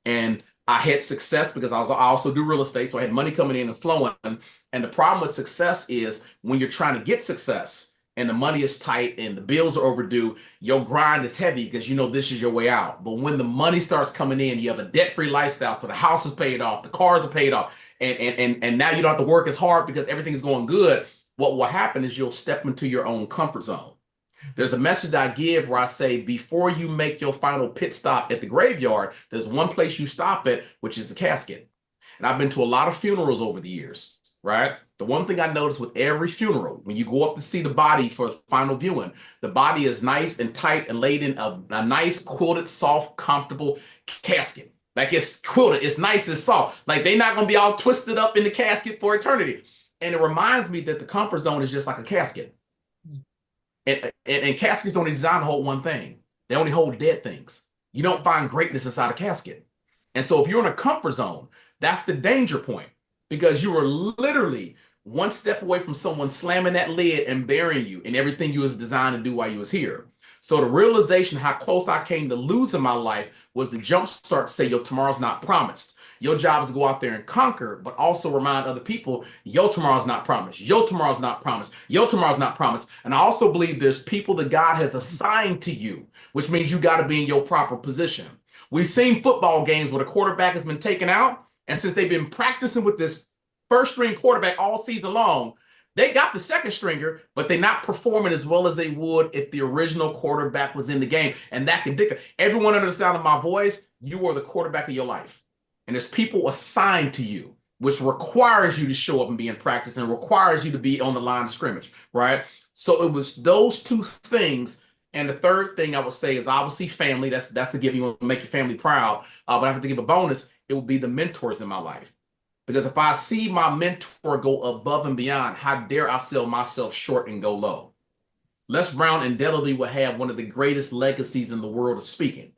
E: And I had success because I also do real estate. So I had money coming in and flowing. And the problem with success is when you're trying to get success and the money is tight and the bills are overdue, your grind is heavy because this is your way out. But when the money starts coming in, you have a debt-free lifestyle. So the house is paid off, the cars are paid off, and now you don't have to work as hard because everything is going good. What will happen is you'll step into your own comfort zone. There's a message I give where I say, before you make your final pit stop at the graveyard, there's one place you stop at, which is the casket. And I've been to a lot of funerals over the years, right? The one thing I noticed with every funeral, when you go up to see the body for the final viewing, the body is nice and tight and laid in a nice quilted, soft, comfortable casket. Like it's quilted, it's nice and soft. Like they're not going to be all twisted up in the casket for eternity. And it reminds me that the comfort zone is just like a casket. And caskets don't design to hold one thing. They only hold dead things. You don't find greatness inside a casket. And so if you're in a comfort zone, that's the danger point because you are literally one step away from someone slamming that lid and burying you in everything you was designed to do while you was here. So the realization how close I came to losing my life was the jump start to say, yo, tomorrow's not promised. Your job is to go out there and conquer, but also remind other people, your tomorrow's not promised. Your tomorrow's not promised. Your tomorrow's not promised. And I also believe there's people that God has assigned to you, which means you got to be in your proper position. We've seen football games where the quarterback has been taken out, and since they've been practicing with this first string quarterback all season long, they got the second stringer, but they're not performing as well as they would if the original quarterback was in the game. And that can dictate. Everyone under the sound of my voice, you are the quarterback of your life. And there's people assigned to you, which requires you to show up and be in practice and requires you to be on the line of scrimmage, right? So it was those two things. And the third thing I would say is obviously family. That's a given. You want to make your family proud. But I have to give a bonus. It would be the mentors in my life. Because if I see my mentor go above and beyond, how dare I sell myself short and go low? Les Brown undoubtedly will have one of the greatest legacies in the world of speaking.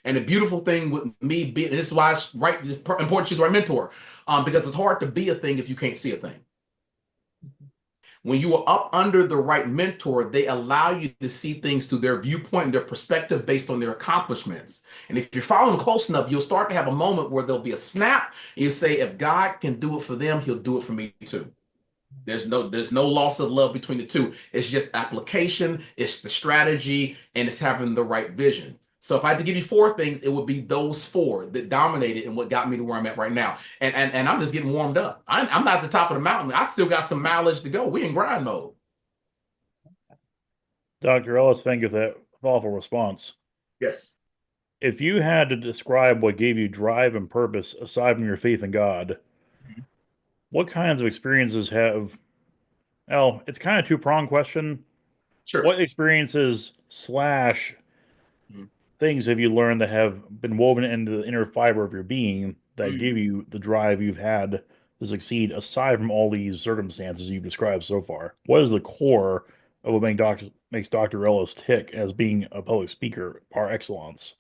E: And the beautiful thing with me being, and this is why it's important she's the right mentor, because it's hard to be a thing if you can't see a thing. When you are up under the right mentor, they allow you to see things through their viewpoint and their perspective based on their accomplishments. And if you're following close enough, you'll start to have a moment where there'll be a snap. And you say, if God can do it for them, he'll do it for me too. There's no loss of love between the two. It's just application, it's the strategy, and it's having the right vision. So if I had to give you 4 things, it would be those 4 that dominated and what got me to where I'm at right now. And I'm just getting warmed up. I'm not at the top of the mountain. I still got some mileage to go. We in grind mode.
B: Dr. Ellis, thank you for that thoughtful response.
E: Yes.
B: If you had to describe what gave you drive and purpose aside from your faith in God, what kinds of experiences have, well, it's kind of 2-pronged question.
E: Sure.
B: What experiences / things have you learned that have been woven into the inner fiber of your being that give you the drive you've had to succeed aside from all these circumstances you've described so far? What is the core of what makes Dr. Ellis tick as being a public speaker par excellence?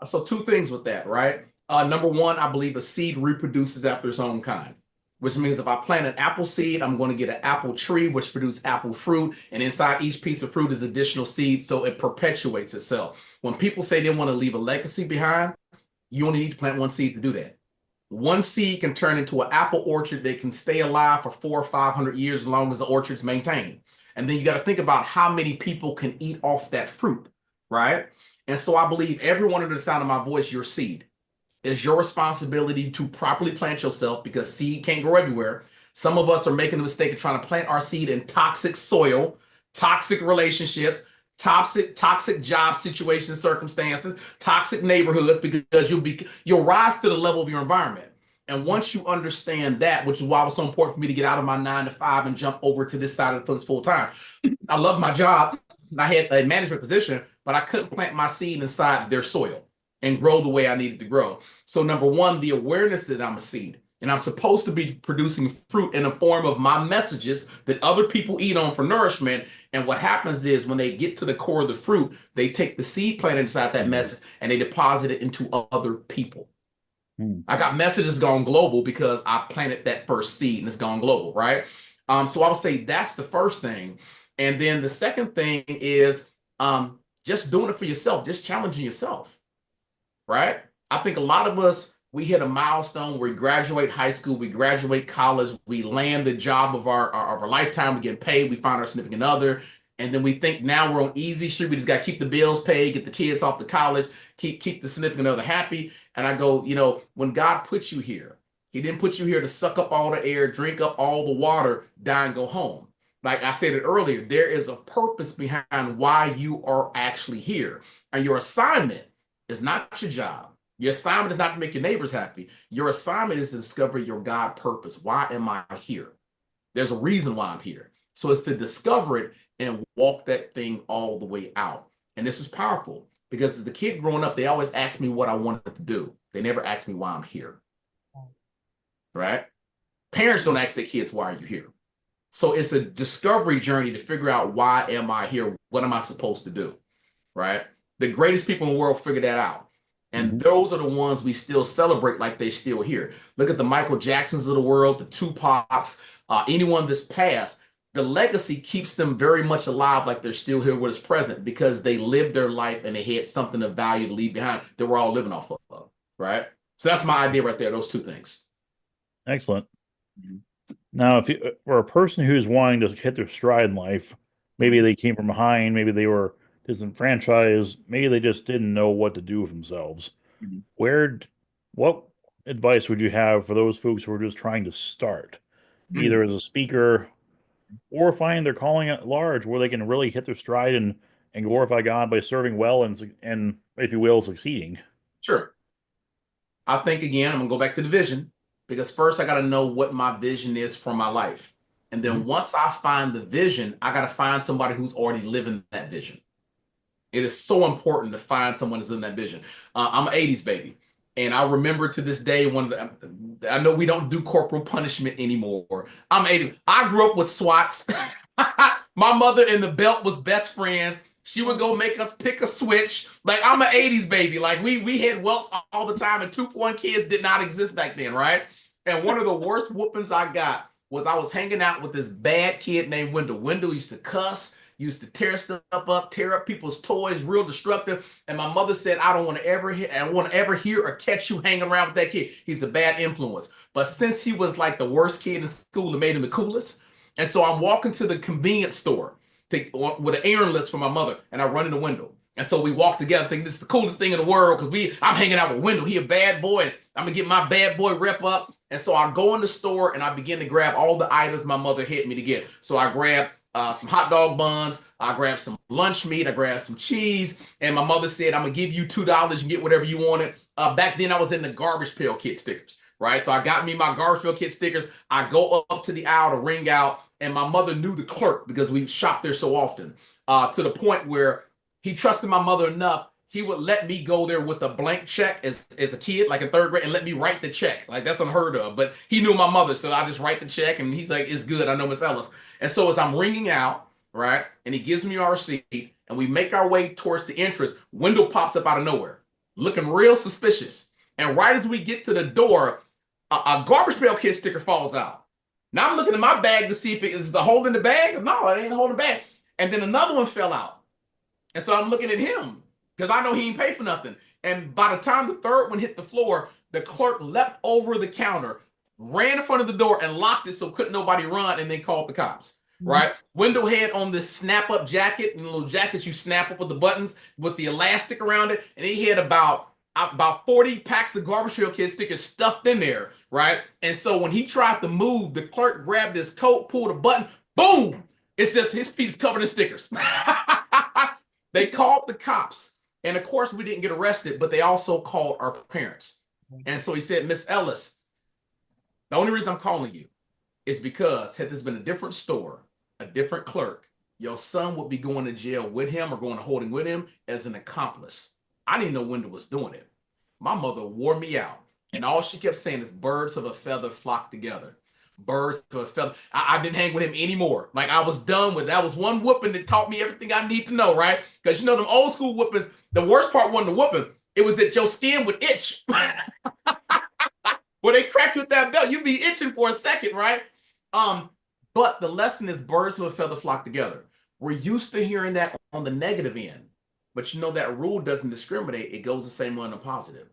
E: So two things with that, right? Number one, I believe a seed reproduces after its own kind, which means if I plant an apple seed, I'm going to get an apple tree, which produces apple fruit. And inside each piece of fruit is additional seeds, so it perpetuates itself. When people say they want to leave a legacy behind, you only need to plant one seed to do that. One seed can turn into an apple orchard that can stay alive for 400 or 500 years as long as the orchard's maintained. And then you got to think about how many people can eat off that fruit, right? And so I believe everyone under the sound of my voice, your seed. It's your responsibility to properly plant yourself because seed can't grow everywhere. Some of us are making the mistake of trying to plant our seed in toxic soil, toxic relationships, toxic job situations, circumstances, toxic neighborhoods, because you'll rise to the level of your environment. And once you understand that, which is why it was so important for me to get out of my 9 to 5 and jump over to this side of the fence full time. I love my job. I had a management position, but I couldn't plant my seed inside their soil and grow the way I needed to grow. So number one, the awareness that I'm a seed and I'm supposed to be producing fruit in the form of my messages that other people eat on for nourishment. And what happens is when they get to the core of the fruit, they take the seed planted inside that message and they deposit it into other people. I got messages gone global because I planted that first seed and it's gone global, right? So I would say that's the first thing. And then the second thing is just doing it for yourself, just challenging yourself, right? I think a lot of us, we hit a milestone where we graduate high school, we graduate college, we land the job of our lifetime, we get paid, we find our significant other, and then we think now we're on easy street, we just got to keep the bills paid, get the kids off to college, keep the significant other happy. And I go, you know, when God put you here, he didn't put you here to suck up all the air, drink up all the water, die and go home. Like I said it earlier, there is a purpose behind why you are actually here. And your assignment is not your job. Your assignment is not to make your neighbors happy. Your assignment is to discover your God purpose. Why am I here? There's a reason why I'm here. So it's to discover it and walk that thing all the way out. And this is powerful because as a kid growing up, they always asked me what I wanted to do. They never asked me why I'm here. Right? Parents don't ask their kids, why are you here? So it's a discovery journey to figure out why am I here? What am I supposed to do? Right? The greatest people in the world figure that out. And those are the ones we still celebrate like they're still here. Look at the Michael Jacksons of the world, the Tupacs, anyone that's passed. The legacy keeps them very much alive like they're still here with us present because they lived their life and they had something of value to leave behind that we're all living off of, right? So that's my idea right there, those two things.
B: Excellent. Now, if you for a person who's wanting to hit their stride in life, maybe they came from behind, maybe they were disenfranchised, maybe they just didn't know what to do with themselves. What advice would you have for those folks who are just trying to start, either as a speaker or find their calling at large, where they can really hit their stride and glorify God by serving well and if you will, succeeding?
E: Sure. I think again, I'm gonna go back to the vision because first I got to know what my vision is for my life. And then once I find the vision, I got to find somebody who's already living that vision. It is so important to find someone that's in that vision. I'm an 80s baby. And I remember to this day, I know we don't do corporal punishment anymore. I'm 80. I grew up with SWATs. My mother and the belt was best friends. She would go make us pick a switch. Like I'm an 80s baby. Like we had welts all the time and 2-for-1 kids did not exist back then, right? And one of the worst whoopings I got was I was hanging out with this bad kid named Wendell. Wendell used to cuss, used to tear stuff up, tear up people's toys, real destructive. And my mother said, I don't want to ever hear or catch you hanging around with that kid. He's a bad influence. But since he was like the worst kid in school, it made him the coolest. And so I'm walking to the convenience store with an errand list for my mother, and I run in the window. And so we walk together, think this is the coolest thing in the world because I'm hanging out with Wendell. He a bad boy, and I'm gonna get my bad boy rep up. And so I go in the store and I begin to grab all the items my mother hit me to get. So I grab some hot dog buns, I grabbed some lunch meat, I grabbed some cheese, and my mother said, I'm gonna give you $2 and get whatever you wanted. Back then I was in the garbage pail kit stickers, right? So I got me my garbage pail kit stickers. I go up to the aisle to ring out, and my mother knew the clerk because we shopped there so often, to the point where he trusted my mother enough. he would let me go there with a blank check as a kid, like in third grade, and let me write the check. Like that's unheard of. But he knew my mother, so I just write the check, and he's like, "It's good. I know Miss Ellis." And so as I'm ringing out, right, and he gives me our receipt, and we make our way towards the entrance, window pops up out of nowhere, looking real suspicious. And right as we get to the door, a Garbage Pail Kid sticker falls out. Now I'm looking at my bag to see if it is the hole in the bag. No, it ain't a hole in the bag. And then another one fell out. And so I'm looking at him because I know he ain't paid for nothing. And by the time the third one hit the floor, the clerk leapt over the counter, ran in front of the door and locked it so couldn't nobody run, and then called the cops. Right? Window had on this snap-up jacket, and little jackets you snap up with the buttons with the elastic around it, and he had about 40 packs of Garbage Pail Kid stickers stuffed in there, right? And so when he tried to move, the clerk grabbed his coat, pulled a button, boom! It's just his feet's covered in stickers. They called the cops, and of course we didn't get arrested, but they also called our parents. And so he said, "Miss Ellis, the only reason I'm calling you is because had this been a different store, a different clerk, your son would be going to jail with him or going to holding with him as an accomplice." I didn't know Wendell was doing it. My mother wore me out. And all she kept saying is birds of a feather flock together. Birds of a feather. I didn't hang with him anymore. Like I was done with that. Was one whooping that taught me everything I need to know, right? Because you know them old school whoopings, the worst part wasn't the whooping. It was that your skin would itch. Where they crack you with that belt, you'd be itching for a second, right? But the lesson is birds of a feather flock together. We're used to hearing that on the negative end. But you know that rule doesn't discriminate. It goes the same way on the positive.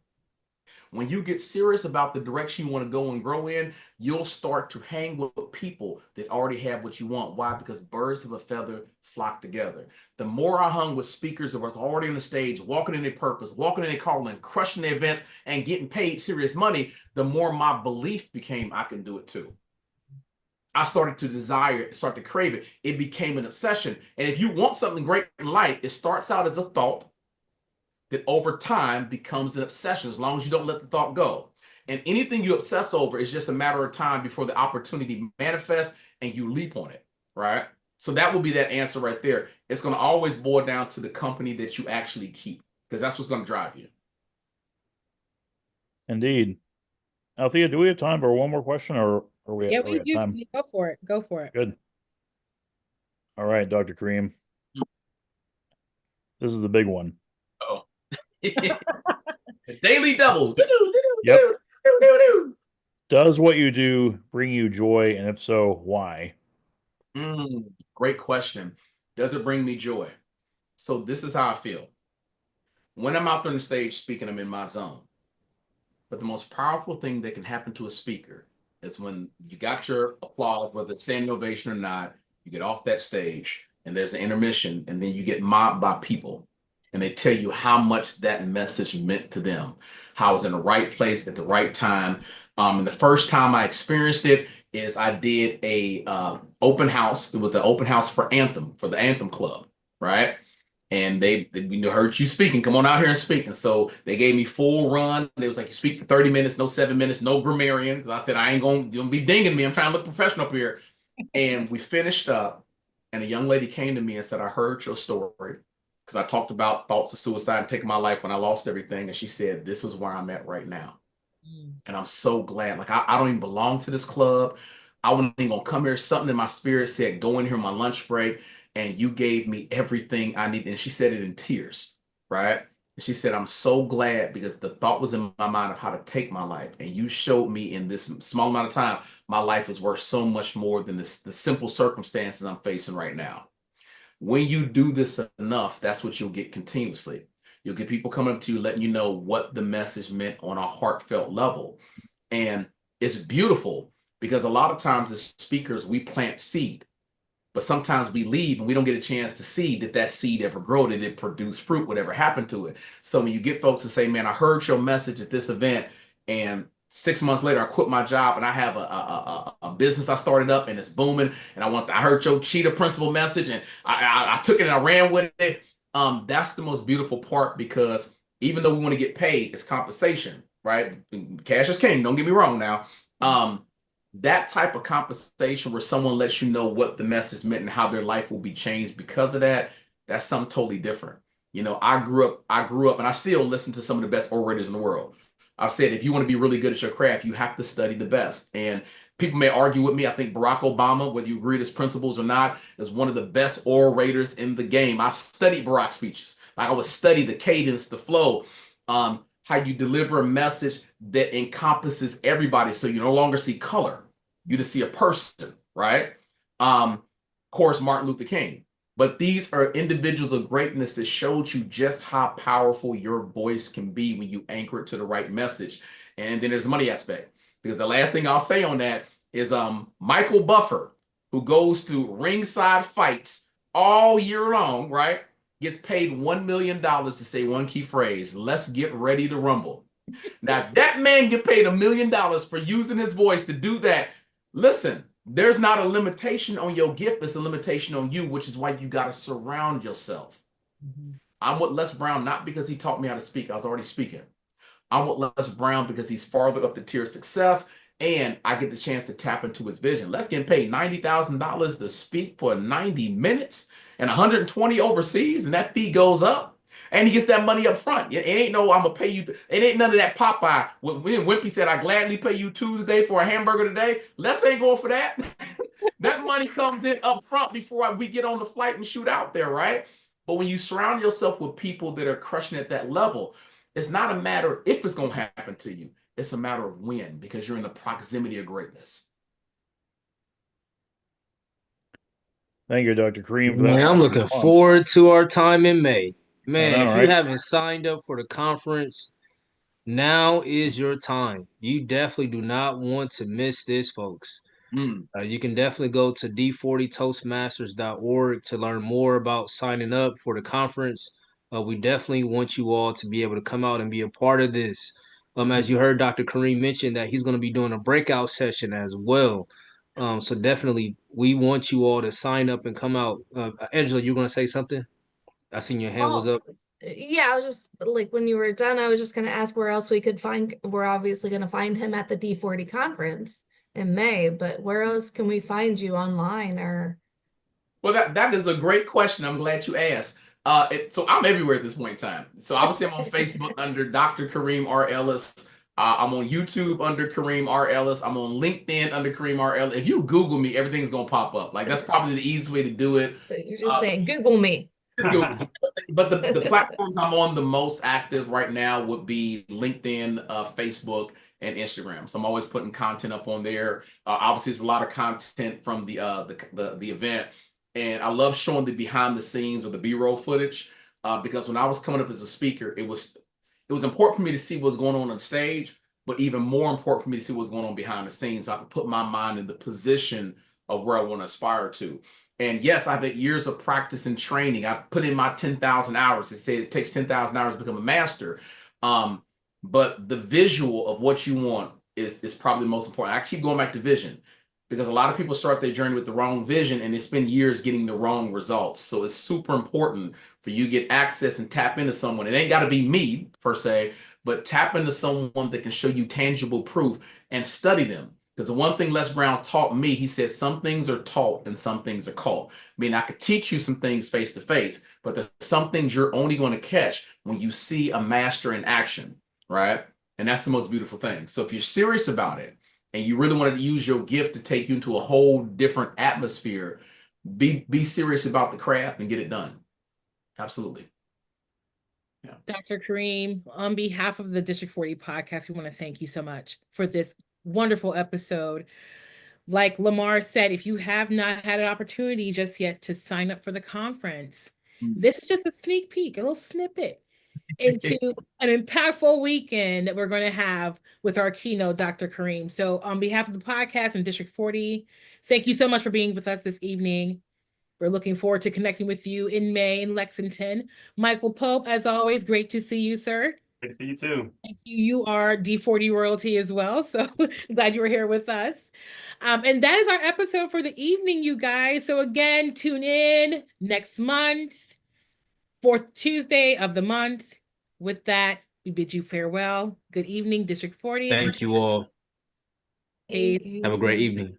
E: When you get serious about the direction you want to go and grow in, you'll start to hang with people that already have what you want. Why? Because birds of a feather flock together. The more I hung with speakers that were already on the stage, walking in their purpose, walking in their calling, crushing their events, and getting paid serious money, the more my belief became I can do it too. I started to desire it, start to crave it. It became an obsession. And if you want something great in life, it starts out as a thought that over time becomes an obsession as long as you don't let the thought go. And anything you obsess over is just a matter of time before the opportunity manifests and you leap on it, right? So that will be that answer right there. It's going to always boil down to the company that you actually keep because that's what's going to drive you.
B: Indeed. Althea, do we have time for one more question or are we
A: Yeah,
B: are we
A: we
B: at
A: do.
B: time?
A: Go for it. Go for it.
B: Good. All right, Dr. Kareem. This is the big one.
E: Oh. The Daily Double.
B: Yep. Does what you do bring you joy? And if so, why?
E: Great question. Does it bring me joy? So this is how I feel. When I'm out there on the stage speaking, I'm in my zone. But the most powerful thing that can happen to a speaker is when you got your applause, whether it's standing ovation or not, you get off that stage and there's an intermission and then you get mobbed by people and they tell you how much that message meant to them, how I was in the right place at the right time. And the first time I experienced it is I did a open house. It was an open house for Anthem, for the Anthem Club, right? And they heard you speaking. Come on out here and speak. And so they gave me full run. They was like, you speak for 30 minutes, no 7 minutes, no grammarian. Because I said, I ain't going to be dinging me. I'm trying to look professional up here. And we finished up. And a young lady came to me and said, I heard your story. Because I talked about thoughts of suicide and taking my life when I lost everything. And she said, this is where I'm at right now. And I'm so glad. Like, I don't even belong to this club. I wasn't even going to come here. Something in my spirit said, go in here on my lunch break. And you gave me everything I need. And she said it in tears, right? And she said, I'm so glad because the thought was in my mind of how to take my life. And you showed me in this small amount of time, my life is worth so much more than the simple circumstances I'm facing right now. When you do this enough, that's what you'll get continuously. You'll get people coming up to you, letting you know what the message meant on a heartfelt level. And it's beautiful because a lot of times as speakers, we plant seed. But sometimes we leave and we don't get a chance to see that seed ever grow, did it produce fruit, whatever happened to it. So when you get folks to say, man, I heard your message at this event and 6 months later I quit my job and I have a business I started up and it's booming and I heard your cheetah principle message and I took it and I ran with it. That's the most beautiful part because even though we want to get paid, it's compensation, right? Cash is king, don't get me wrong now. That type of compensation where someone lets you know what the message meant and how their life will be changed because of that, that's something totally different. You know, I grew up, and I still listen to some of the best orators in the world. I've said, if you want to be really good at your craft, you have to study the best. And people may argue with me. I think Barack Obama, whether you agree with his principles or not, is one of the best orators in the game. I studied Barack's speeches. Like, I would study the cadence, the flow, how you deliver a message that encompasses everybody. So you no longer see color. You just see a person, right? Of course, Martin Luther King. But these are individuals of greatness that showed you just how powerful your voice can be when you anchor it to the right message. And then there's the money aspect. Because the last thing I'll say on that is Michael Buffer, who goes to ringside fights all year long, right? Gets paid $1 million to say one key phrase: let's get ready to rumble. Now, if that man get paid $1 million for using his voice to do that, listen, there's not a limitation on your gift, it's a limitation on you, which is why you got to surround yourself. I'm with Les Brown, not because he taught me how to speak. I was already speaking. I'm with Les Brown because he's farther up the tier of success, and I get the chance to tap into his vision. Les getting paid $90,000 to speak for 90 minutes and 120 overseas, and that fee goes up. And he gets that money up front. It ain't no, I'm going to pay you. It ain't none of that Popeye. When Wimpy said, I gladly pay you Tuesday for a hamburger today, Les ain't going for that. That money comes in up front before we get on the flight and shoot out there, right? But when you surround yourself with people that are crushing at that level, it's not a matter if it's going to happen to you. It's a matter of when, because you're in the proximity of greatness.
B: Thank you, Dr. Kareem, for that.
C: Man, I'm looking
B: response.
C: forward to our time in May. Man,
B: know,
C: if
B: right?
C: you haven't signed up for the conference, now is your time. You definitely do not want to miss this, folks. You can definitely go to D40Toastmasters.org to learn more about signing up for the conference. We definitely want you all to be able to come out and be a part of this. As you heard Dr. Kareem mention that he's going to be doing a breakout session as well. So definitely, we want you all to sign up and come out. Angela, you're going to say something? I seen your hand was
D: Oh,
C: up.
D: yeah, I was just like, when you were done, I was just going to ask where else we could find. We're obviously going to find him at the D40 conference in May, but where else can we find you online or?
E: Well, that is a great question. I'm glad you asked. So I'm everywhere at this point in time. So obviously I'm on Facebook under Dr. Kareem R. Ellis. I'm on YouTube under Kareem R. Ellis. I'm on LinkedIn under Kareem R. Ellis. If you Google me, everything's gonna pop up. Like, that's probably the easiest way to do it.
D: So you're just saying, Google me.
E: But the platforms I'm on the most active right now would be LinkedIn, Facebook, and Instagram. So I'm always putting content up on there. Obviously, it's a lot of content from the event, and I love showing the behind the scenes or the B-roll footage, because when I was coming up as a speaker, it was important for me to see what's going on the stage, but even more important for me to see what's going on behind the scenes, so I can put my mind in the position of where I want to aspire to. And yes, I've had years of practice and training. I put in my 10,000 hours. They say it takes 10,000 hours to become a master. But the visual of what you want is probably the most important. I keep going back to vision, because a lot of people start their journey with the wrong vision and they spend years getting the wrong results. So it's super important for you to get access and tap into someone. It ain't got to be me per se, but tap into someone that can show you tangible proof and study them. Because the one thing Les Brown taught me, he said, some things are taught and some things are caught. I mean, I could teach you some things face to face, but there's some things you're only going to catch when you see a master in action, right? And that's the most beautiful thing. So if you're serious about it and you really want to use your gift to take you into a whole different atmosphere, be serious about the craft and get it done. Absolutely.
A: Yeah. Dr. Kareem, on behalf of the District 40 podcast, we want to thank you so much for this wonderful episode. Like Lamar said, if you have not had an opportunity just yet to sign up for the conference, this is just a sneak peek, a little snippet into an impactful weekend that we're going to have with our keynote, Dr. Kareem. So on behalf of the podcast and District 40, thank you so much for being with us this evening. We're looking forward to connecting with you in May in Lexington. Michael Pope, as always, great to see you, sir.
G: Great to see you too.
A: Thank you. You are D40 royalty as well. So glad you were here with us. And that is our episode for the evening, you guys. So again, tune in next month, 4th Tuesday of the month. With that, we bid you farewell. Good evening, District 40.
C: Thank you all.
D: Thank you.
C: Have a great evening.